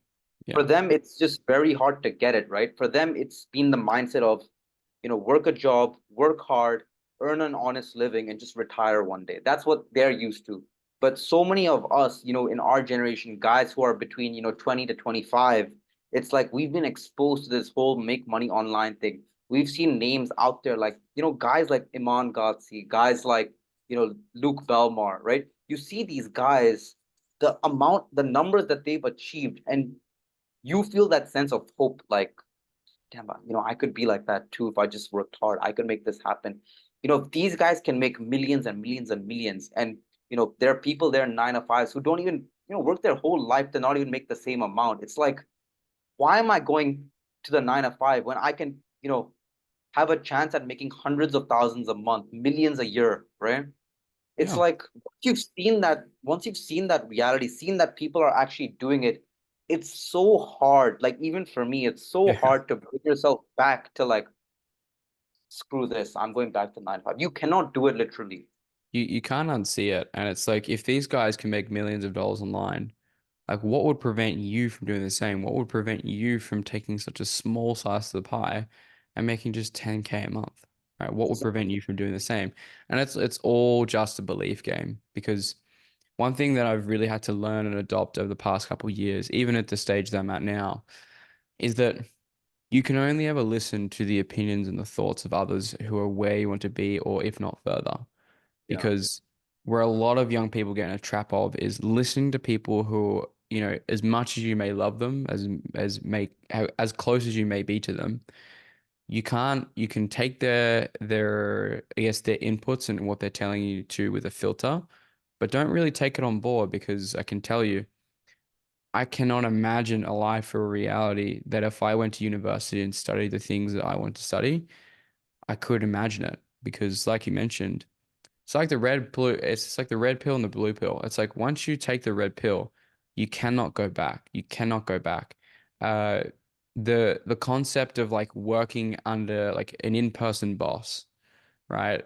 for Yeah. them, it's just very hard to get it, right? For them, it's been the mindset of, work a job, work hard, earn an honest living, and just retire one day. That's what they're used to. But so many of us, in our generation, guys who are between, 20 to 25, it's like we've been exposed to this whole make money online thing. We've seen names out there like, guys like Iman Ghazi, guys like, Luke Belmar, right? You see these guys, the numbers that they've achieved, and you feel that sense of hope, like, damn, I could be like that too if I just worked hard. I could make this happen. If these guys can make millions and millions and millions, and there are people there in 9 to 5s who don't even, work their whole life to not even make the same amount. It's like, why am I going to the 9 to 5 when I can, have a chance at making hundreds of thousands a month, millions a year, right? It's Yeah. like once you've seen that reality, seen that people are actually doing it, it's so hard. Like even for me, it's so Yeah. hard to bring yourself back to like, screw this, I'm going back to 9 to 5. You cannot do it literally. You can't unsee it. And it's like if these guys can make millions of dollars online, like what would prevent you from doing the same? What would prevent you from taking such a small slice of the pie and making just 10K a month? Right? What would prevent you from doing the same? And it's all just a belief game because one thing that I've really had to learn and adopt over the past couple of years, even at the stage that I'm at now, is that you can only ever listen to the opinions and the thoughts of others who are where you want to be, or if not further. Yeah. Because where a lot of young people get in a trap of is listening to people who, as much as you may love them, as close as you may be to them, you can take their I guess their inputs and what they're telling you to with a filter, but don't really take it on board because I can tell you I cannot imagine a life or a reality that if I went to university and studied the things that I want to study, I could imagine it. Because like you mentioned, it's like the red blue, it's just like the red pill and the blue pill. It's like once you take the red pill, you cannot go back. You cannot go back. Uh, the concept of like working under like an in-person boss, right?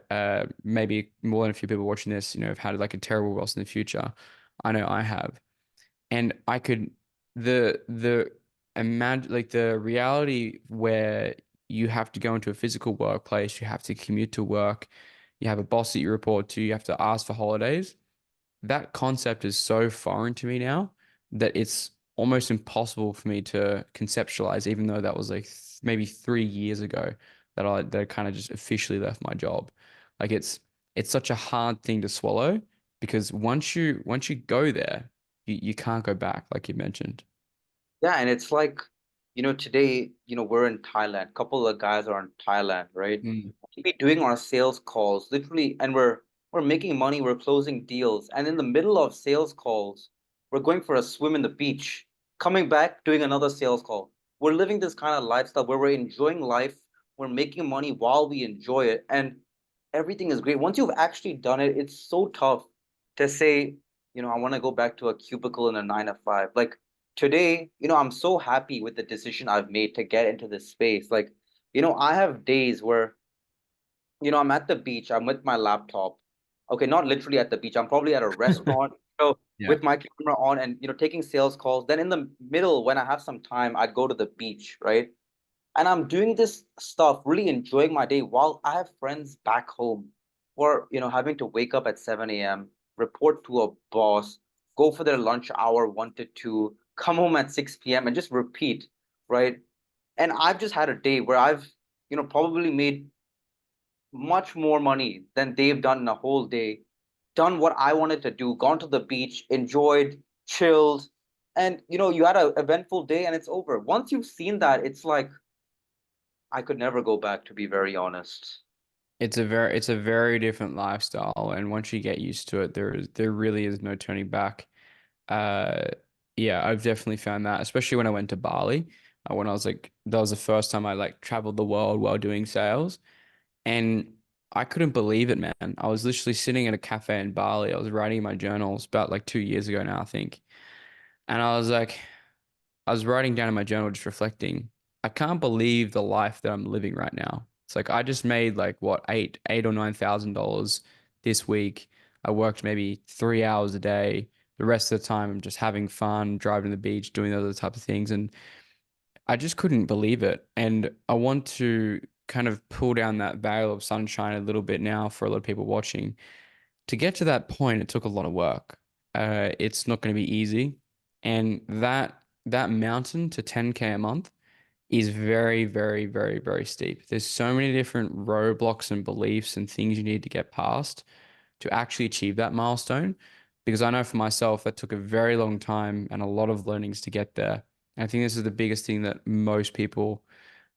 Maybe more than a few people watching this, have had like a terrible boss in the future. I know I have. And I could the imagine like the reality where you have to go into a physical workplace, you have to commute to work, you have a boss that you report to, you have to ask for holidays. That concept is so foreign to me now that it's almost impossible for me to conceptualize, even though that was like maybe 3 years ago that I kind of just officially left my job. Like it's such a hard thing to swallow because once you go there, you can't go back, like you mentioned. Yeah, and it's like, today, we're in Thailand. A couple of guys are in Thailand, right? Mm. We be doing our sales calls, literally, and we're making money, we're closing deals. And in the middle of sales calls, we're going for a swim in the beach, coming back, doing another sales call. We're living this kind of lifestyle where we're enjoying life, we're making money while we enjoy it, and everything is great. Once you've actually done it, it's so tough to say, I want to go back to a cubicle in a 9 to 5. Like today, I'm so happy with the decision I've made to get into this space. Like, I have days where, I'm at the beach, I'm with my laptop. Okay, not literally at the beach. I'm probably at a restaurant, Yeah. with my camera on and, taking sales calls. Then in the middle, when I have some time, I'd go to the beach, right? And I'm doing this stuff, really enjoying my day while I have friends back home or, having to wake up at 7 a.m., report to a boss, go for their lunch hour 1 to 2, come home at 6 p.m. and just repeat, right? And I've just had a day where I've, probably made much more money than they've done in a whole day, done what I wanted to do, gone to the beach, enjoyed, chilled, and you had an eventful day and it's over. Once you've seen that, it's like I could never go back, to be very honest. It's a very different lifestyle, and once you get used to it, there really is no turning back. Uh, yeah, I've definitely found that, especially when I went to Bali. When I was like, that was the first time I like traveled the world while doing sales, and I couldn't believe it, man. I was literally sitting at a cafe in Bali. I was writing my journals about like 2 years ago now, I think. And I was writing down in my journal, just reflecting. I can't believe the life that I'm living right now. It's like I just made like what, eight or $9,000 this week. I worked maybe 3 hours a day. The rest of the time, I'm just having fun, driving to the beach, doing those type of things. And I just couldn't believe it. And I want to kind of pull down that veil of sunshine a little bit now for a lot of people watching. To get to that point, it took a lot of work. It's not going to be easy. And that mountain to 10K a month is very, very, very, very steep. There's so many different roadblocks and beliefs and things you need to get past to actually achieve that milestone. Because I know for myself, that took a very long time and a lot of learnings to get there. And I think this is the biggest thing that most people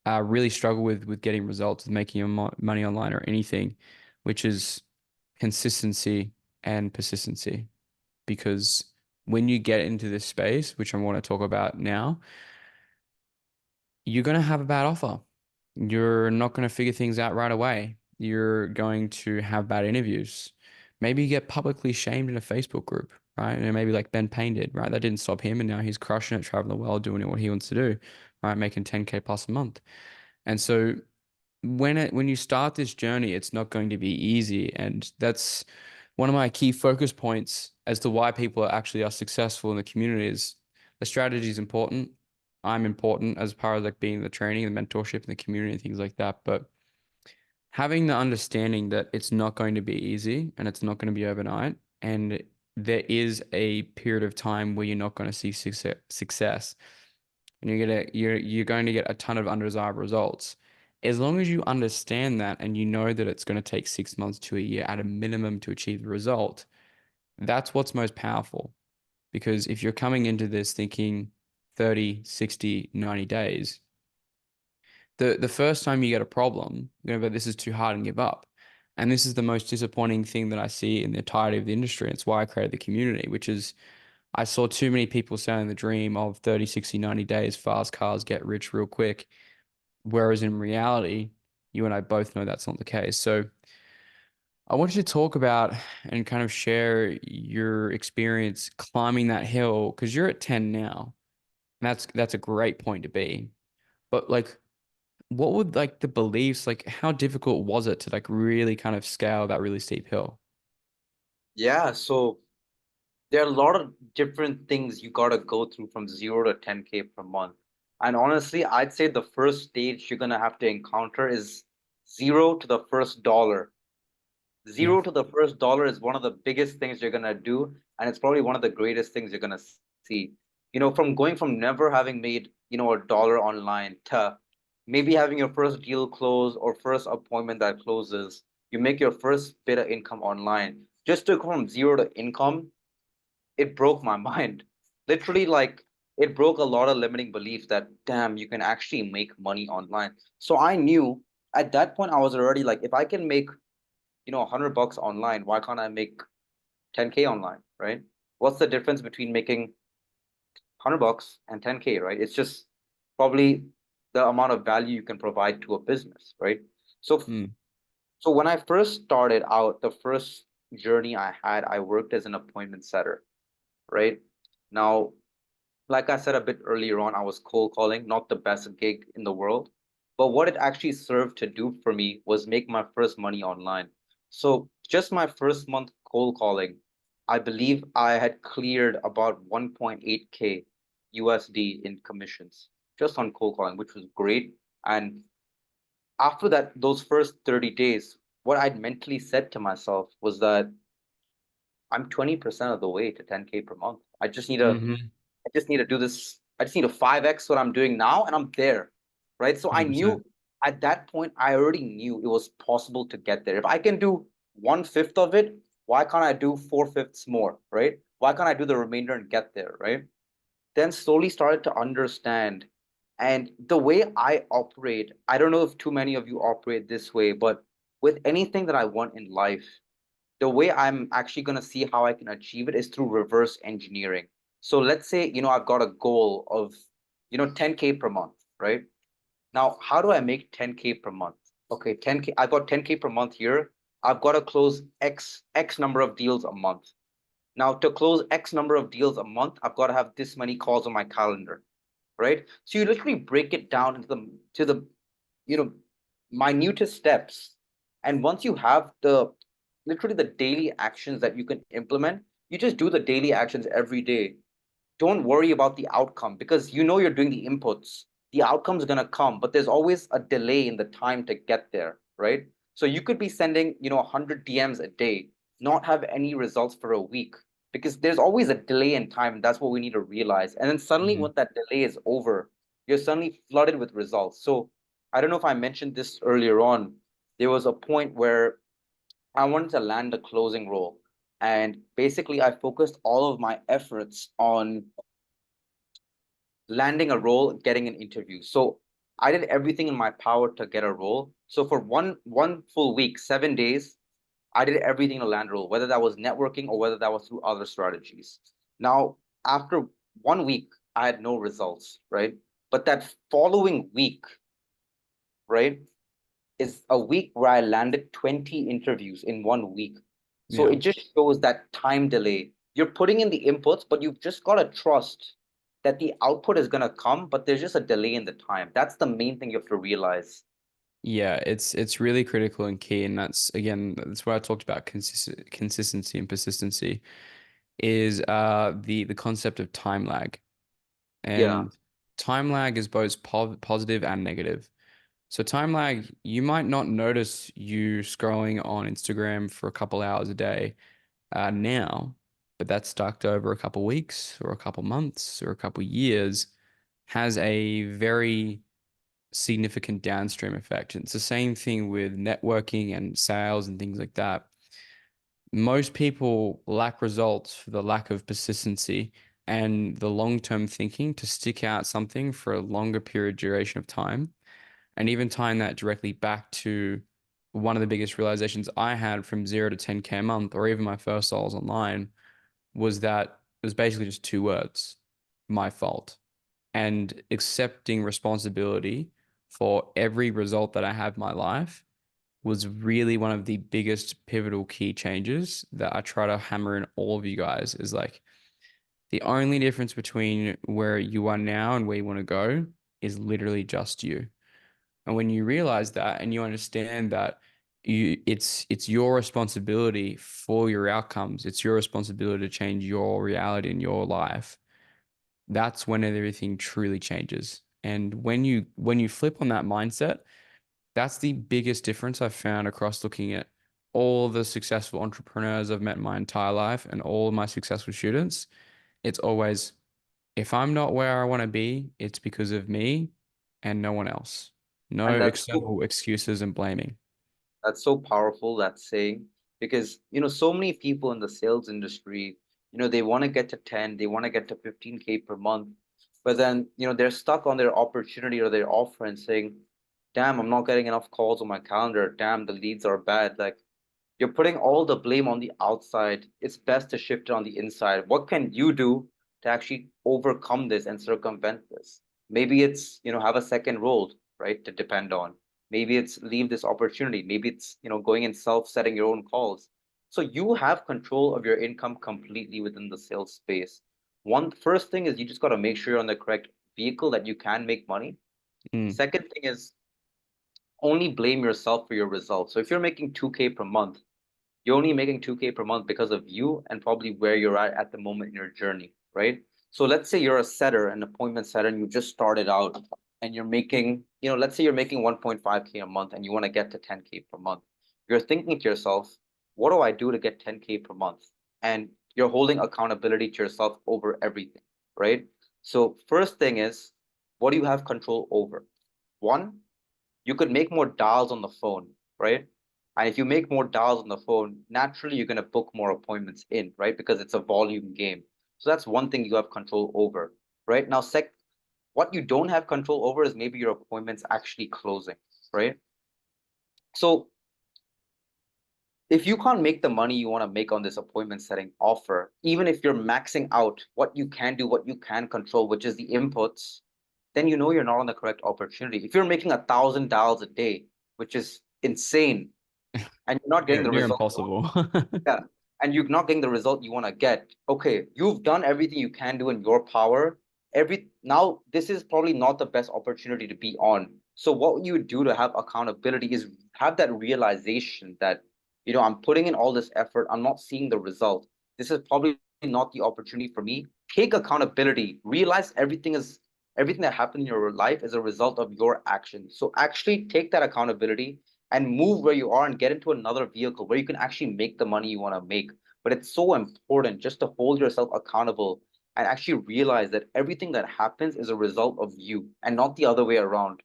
really struggle with getting results, with making your money online or anything, which is consistency and persistency. Because when you get into this space, which I want to talk about now, you're going to have a bad offer. You're not going to figure things out right away. You're going to have bad interviews. Maybe you get publicly shamed in a Facebook group, right? And maybe like Ben Payne did, right? That didn't stop him. And now he's crushing it, traveling the world, doing what he wants to do, right? Making 10K plus a month. And so when you start this journey, it's not going to be easy. And that's one of my key focus points as to why people are successful in the community is the strategy is important. I'm important as far as like being the training, the mentorship, and the community and things like that. But having the understanding that it's not going to be easy and it's not going to be overnight, and there is a period of time where you're not going to see success, and you're going to get a ton of undesirable results. As long as you understand that and you know that it's going to take 6 months to a year at a minimum to achieve the result, that's what's most powerful. Because if you're coming into this thinking 30, 60, 90 days, the first time you get a problem, you're going to go, this is too hard and give up. And this is the most disappointing thing that I see in the entirety of the industry. It's why I created the community, which is I saw too many people selling the dream of 30, 60, 90 days, fast cars, get rich real quick. Whereas in reality, you and I both know that's not the case. So I want you to talk about and kind of share your experience climbing that hill because you're at 10 now. And that's a great point to be. But like what would like the beliefs, like how difficult was it to like really kind of scale that really steep hill? Yeah, so there are a lot of different things you gotta go through from 0 to 10K per month. And honestly, I'd say the first stage you're gonna have to encounter is zero to the first dollar. Yeah. Zero to the first dollar is one of the biggest things you're gonna do, and it's probably one of the greatest things you're gonna see. From going from never having made, a dollar online to maybe having your first deal close or first appointment that closes, you make your first bit of income online. Just to go from zero to income, it broke my mind. Literally, like it broke a lot of limiting beliefs that damn, you can actually make money online. So I knew at that point I was already like, if I can make, $100 online, why can't I make 10K online, right? What's the difference between making 100 bucks and 10K, right? It's just probably the amount of value you can provide to a business, right? So Mm. so when I first started out, the first journey I had, I worked as an appointment setter, right? Now, like I said a bit earlier on, I was cold calling, not the best gig in the world. But what it actually served to do for me was make my first money online. So just my first month cold calling, I believe I had cleared about 1.8K USD in commissions just on cold calling, which was great. And after that, those first 30 days, what I'd mentally said to myself was that I'm 20% of the way to 10K per month. Mm-hmm. I just need to do this. I just need to 5x what I'm doing now, and I'm there, right? So I 100%. knew at that point, I already knew it was possible to get there. If I can do 1/5 of it, why can't I do 4/5 more, right? Why can't I do the remainder and get there, right? Then slowly started to understand. And the way I operate, I don't know if too many of you operate this way, but with anything that I want in life, the way I'm actually going to see how I can achieve it is through reverse engineering. So let's say, I've got a goal of, 10K per month, right? Now, how do I make 10K per month? Okay, 10K, I got 10K per month here. I've got to close X number of deals a month. Now, to close X number of deals a month, I've got to have this many calls on my calendar, right? So you literally break it down into the you know minutest steps. And once you have the literally the daily actions that you can implement, you just do the daily actions every day. Don't worry about the outcome because you know you're doing the inputs. The outcome's gonna come, but there's always a delay in the time to get there, right? So you could be sending, 100 DMs a day, not have any results for a week because there's always a delay in time, and that's what we need to realize. And then suddenly, Hmm. when that delay is over, you're suddenly flooded with results. So I don't know if I mentioned this earlier on. There was a point where I wanted to land a closing role. And basically, I focused all of my efforts on landing a role, getting an interview. So I did everything in my power to get a role. So for one full week, 7 days, I did everything to land a role, whether that was networking or whether that was through other strategies. Now, after 1 week, I had no results, right? But that following week, right, is a week where I landed 20 interviews in 1 week. So it Yeah. just shows that time delay. You're putting in the inputs, but you've just got to trust that the output is going to come, but there's just a delay in the time. That's the main thing you have to realize. Yeah, it's really critical and key, and that's why I talked about consistency and persistency is the concept of time lag. Yeah. And time lag is both positive and negative. So time lag, you might not notice you scrolling on Instagram for a couple hours a day now, but that's stacked over a couple weeks or a couple months or a couple years has a very significant downstream effect. It's the same thing with networking and sales and things like that. Most people lack results for the lack of persistency and the long-term thinking to stick out something for a longer period duration of time. And even tying that directly back to one of the biggest realizations I had from 0 to 10K a month, or even my first sales online, was that it was basically just two words, my fault. And accepting responsibility for every result that I have in my life was really one of the biggest pivotal key changes that I try to hammer in all of you guys is like the only difference between where you are now and where you want to go is literally just you. And when you realize that and you understand that it's your responsibility for your outcomes, it's your responsibility to change your reality in your life. That's when everything truly changes. And when you flip on that mindset, that's the biggest difference I've found across looking at all the successful entrepreneurs I've met in my entire life and all of my successful students. It's always, if I'm not where I want to be, it's because of me and no one else. No And external excuses and blaming. that's so powerful, that saying, because so many people in the sales industry, they want to get to 10, they want to get to 15K per month, but then they're stuck on their opportunity or their offer and saying, damn, I'm not getting enough calls on my calendar, damn, the leads are bad. Like, you're putting all the blame on the outside. It's best to shift it on the inside. What can you do to actually overcome this and circumvent this? Maybe it's, have a second role, right, to depend on. Maybe it's leave this opportunity. Maybe it's, going and self-setting your own calls. So you have control of your income completely within the sales space. One first thing is you just got to make sure you're on the correct vehicle that you can make money. Mm, Second thing is only blame yourself for your results. So if you're making 2K per month, you're only making 2K per month because of you and probably where you're at the moment in your journey, right? So let's say you're a setter, an appointment setter, and you just started out and you're making, let's say you're making 1.5K a month and you want to get to 10K per month. You're thinking to yourself, what do I do to get 10K per month? And you're holding accountability to yourself over everything, right? So first thing is, what do you have control over? One, you could make more dials on the phone, right? And if you make more dials on the phone, naturally you're going to book more appointments in, right? Because it's a volume game. So that's one thing you have control over, right? Now, what you don't have control over is maybe your appointments actually closing, right? So if you can't make the money you want to make on this appointment setting offer, even if you're maxing out what you can do, what you can control, which is the inputs, then you know you're not on the correct opportunity. If you're making 1,000 dials a day, which is insane, and you're not getting the Near result. impossible. Yeah. And you're not getting the result you want to get. Okay, you've done everything you can do in your power. Now this is probably not the best opportunity to be on. So what you do to have accountability is have that realization that, I'm putting in all this effort, I'm not seeing the result. This is probably not the opportunity for me. Take accountability. Realize everything that happened in your life is a result of your actions. So actually take that accountability and move where you are and get into another vehicle where you can actually make the money you want to make. But it's so important just to hold yourself accountable and actually realize that everything that happens is a result of you and not the other way around.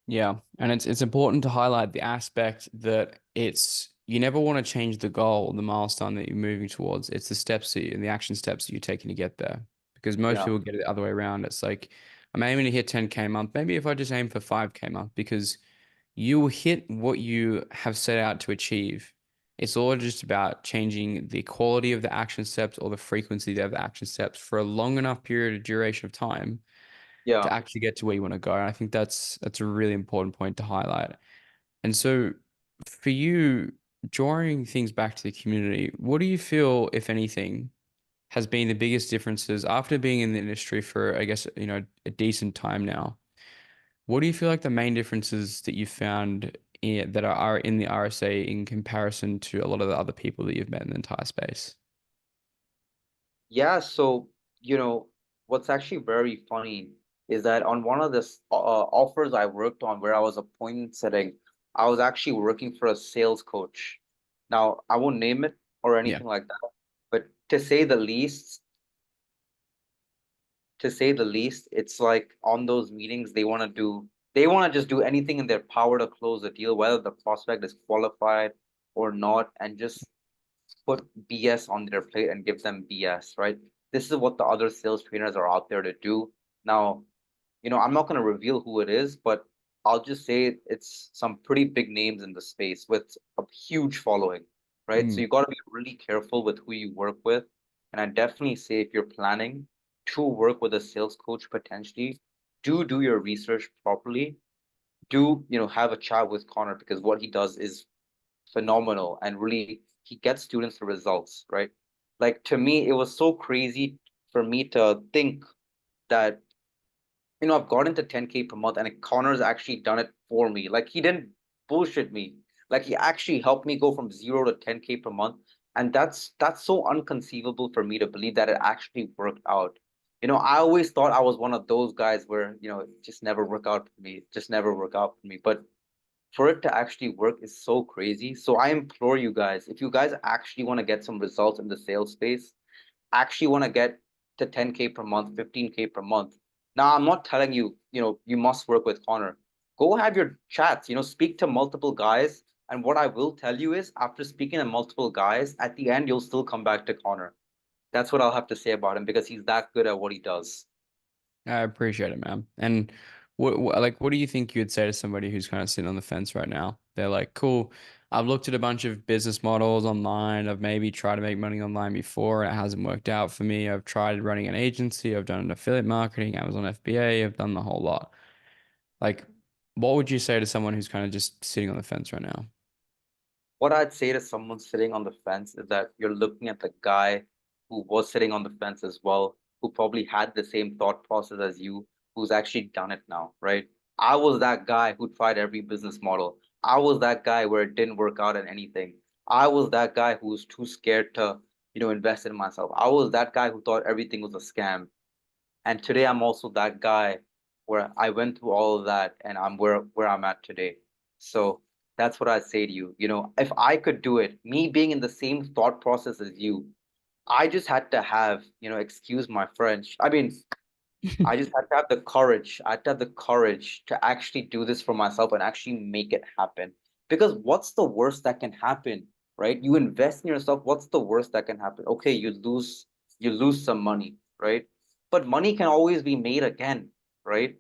Yeah, and it's important to highlight the aspect that it's you never want to change the goal, the milestone that you're moving towards. It's the steps that and the action steps that you're taking to get there. Because most Yeah. people get it the other way around. It's like I'm aiming to hit 10K a month. Maybe if I just aim for 5K a month, because you will hit what you have set out to achieve. It's all just about changing the quality of the action steps or the frequency of the action steps for a long enough period of duration of time Yeah. to actually get to where you want to go. And I think that's a really important point to highlight. And so for you, drawing things back to the community, what do you feel, if anything, has been the biggest differences after being in the industry for, I guess, a decent time now? What do you feel like the main differences that you found that are in the RSA in comparison to a lot of the other people that you've met in the entire space? Yeah. So, what's actually very funny is that on one of the offers I worked on where I was appointment setting, I was actually working for a sales coach. Now, I won't name it or Yeah. anything like that, but to say the least, it's like on those meetings, they want to just do anything in their power to close the deal, whether the prospect is qualified or not, and just put BS on their plate and give them BS, right? This is what the other sales trainers are out there to do. Now, I'm not going to reveal who it is, but I'll just say it's some pretty big names in the space with a huge following, right? So Mm. you got to be really careful with who you work with. And I definitely say if you're planning to work with a sales coach potentially, do your research properly. Do, have a chat with Connor because what he does is phenomenal and really he gets students the results, right? Like to me, it was so crazy for me to think that I've gotten to 10K per month and Connor's actually done it for me. Like he didn't bullshit me. Like he actually helped me go from 0 to 10K per month. And that's so unconceivable for me to believe that it actually worked out. I always thought I was one of those guys where, it just never work out for me. It just never work out for me. But for it to actually work is so crazy. So I implore you guys, if you guys actually want to get some results in the sales space, actually want to get to 10K per month, 15K per month. Now, I'm not telling you, you must work with Connor. Go have your chats, speak to multiple guys. And what I will tell you is, after speaking to multiple guys, at the end, you'll still come back to Connor. That's what I'll have to say about him because he's that good at what he does. I appreciate it, man. And what do you think you'd say to somebody who's kind of sitting on the fence right now? They're like, cool, I've looked at a bunch of business models online. I've maybe tried to make money online before and it hasn't worked out for me. I've tried running an agency, I've done an affiliate marketing, Amazon FBA, I've done the whole lot. Like, what would you say to someone who's kind of just sitting on the fence right now? What I'd say to someone sitting on the fence is that you're looking at the guy who was sitting on the fence as well, who probably had the same thought process as you, who's actually done it now, right? I was that guy who tried every business model. I was that guy where it didn't work out in anything. I was that guy who was too scared to, invest in myself. I was that guy who thought everything was a scam. And today I'm also that guy where I went through all of that and I'm where I'm at today. So that's what I say to you. If I could do it, me being in the same thought process as you, I just had to have, excuse my French. I mean, I just had to have the courage. I had to have the courage to actually do this for myself and actually make it happen. Because what's the worst that can happen, right? You invest in yourself, what's the worst that can happen? Okay, you lose some money, right? But money can always be made again, right?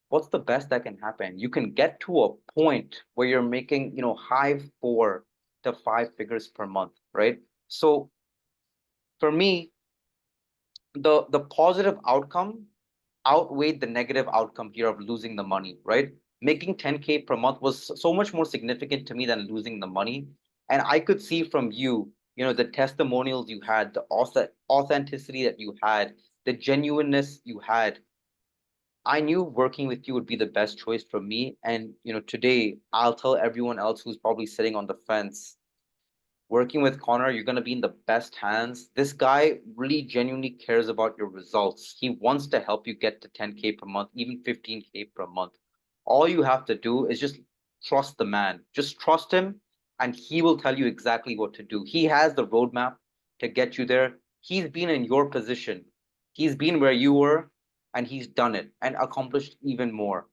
What's the best that can happen? You can get to a point where you're making, high 4 to 5 figures per month, right? So for me, the positive outcome outweighed the negative outcome here of losing the money, right? making 10K per month was so much more significant to me than losing the money. And I could see from you, the testimonials you had, the authenticity that you had, the genuineness you had. I knew working with you would be the best choice for me. And, today I'll tell everyone else who's probably sitting on the fence, working with Connor, you're going to be in the best hands. This guy really genuinely cares about your results. He wants to help you get to 10K per month, even 15K per month. All you have to do is just trust the man. Just trust him, and he will tell you exactly what to do. He has the roadmap to get you there. He's been in your position, he's been where you were, and he's done it and accomplished even more.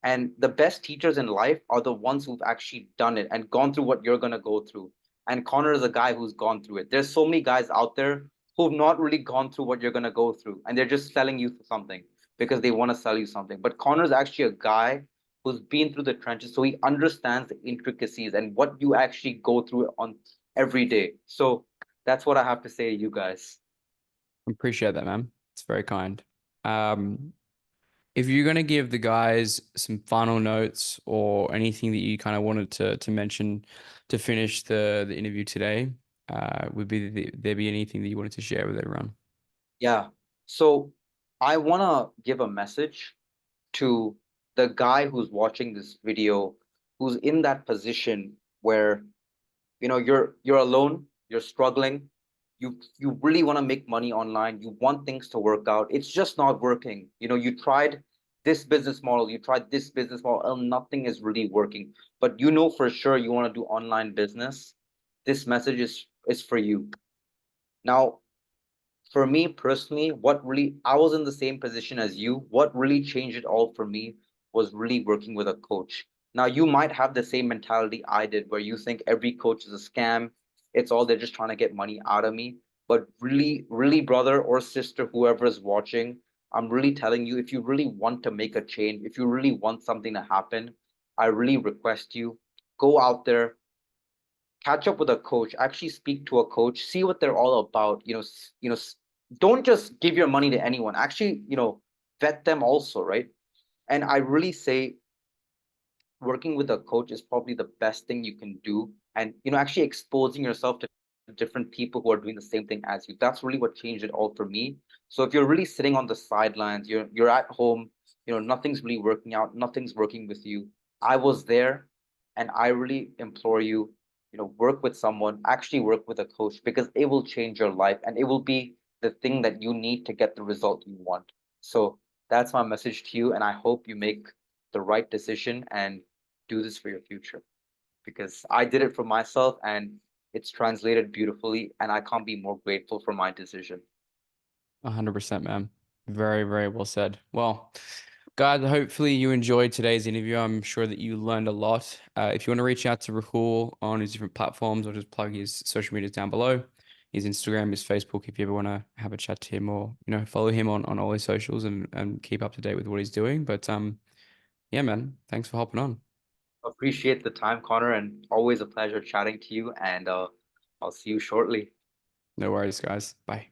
And the best teachers in life are the ones who've actually done it and gone through what you're going to go through. And Connor is a guy who's gone through it. There's so many guys out there who've not really gone through what you're going to go through. And they're just selling you something because they want to sell you something. But Connor's actually a guy who's been through the trenches. So he understands the intricacies and what you actually go through on every day. So that's what I have to say to you guys. Appreciate that, man. It's very kind. Um, if you're gonna give the guys some final notes or anything that you kind of wanted to mention to finish the interview today, would there be anything that you wanted to share with everyone? Yeah. So I want to give a message to the guy who's watching this video, who's in that position where you're alone, you're struggling, you really want to make money online, you want things to work out, it's just not working. You tried this business model, you tried this business model, and nothing is really working, but for sure you want to do online business. This message is for you. Now, for me personally, I was in the same position as you. What really changed it all for me was really working with a coach. Now, you might have the same mentality I did, where you think every coach is a scam. It's all they're just trying to get money out of me. But really, really, brother or sister, whoever is watching, I'm really telling you, if you really want to make a change, if you really want something to happen, I really request you go out there, catch up with a coach, actually speak to a coach, see what they're all about. Don't just give your money to anyone. Actually, vet them also, right? And I really say working with a coach is probably the best thing you can do. And actually exposing yourself to different people who are doing the same thing as you. That's really what changed it all for me. So if you're really sitting on the sidelines, you're at home, nothing's really working out, nothing's working with you. I was there, and I really implore you, work with someone, actually work with a coach, because it will change your life and it will be the thing that you need to get the result you want. So that's my message to you, and I hope you make the right decision and do this for your future, because I did it for myself and it's translated beautifully, and I can't be more grateful for my decision. 100%, man. Very, very well said. Well, guys, hopefully you enjoyed today's interview. I'm sure that you learned a lot. If you want to reach out to Rahul on his different platforms, I'll just plug his social medias down below. His Instagram, his Facebook, if you ever want to have a chat to him or, follow him on all his socials and keep up to date with what he's doing. But yeah, man, thanks for hopping on. Appreciate the time, Connor, and always a pleasure chatting to you. And I'll see you shortly. No worries, guys. Bye.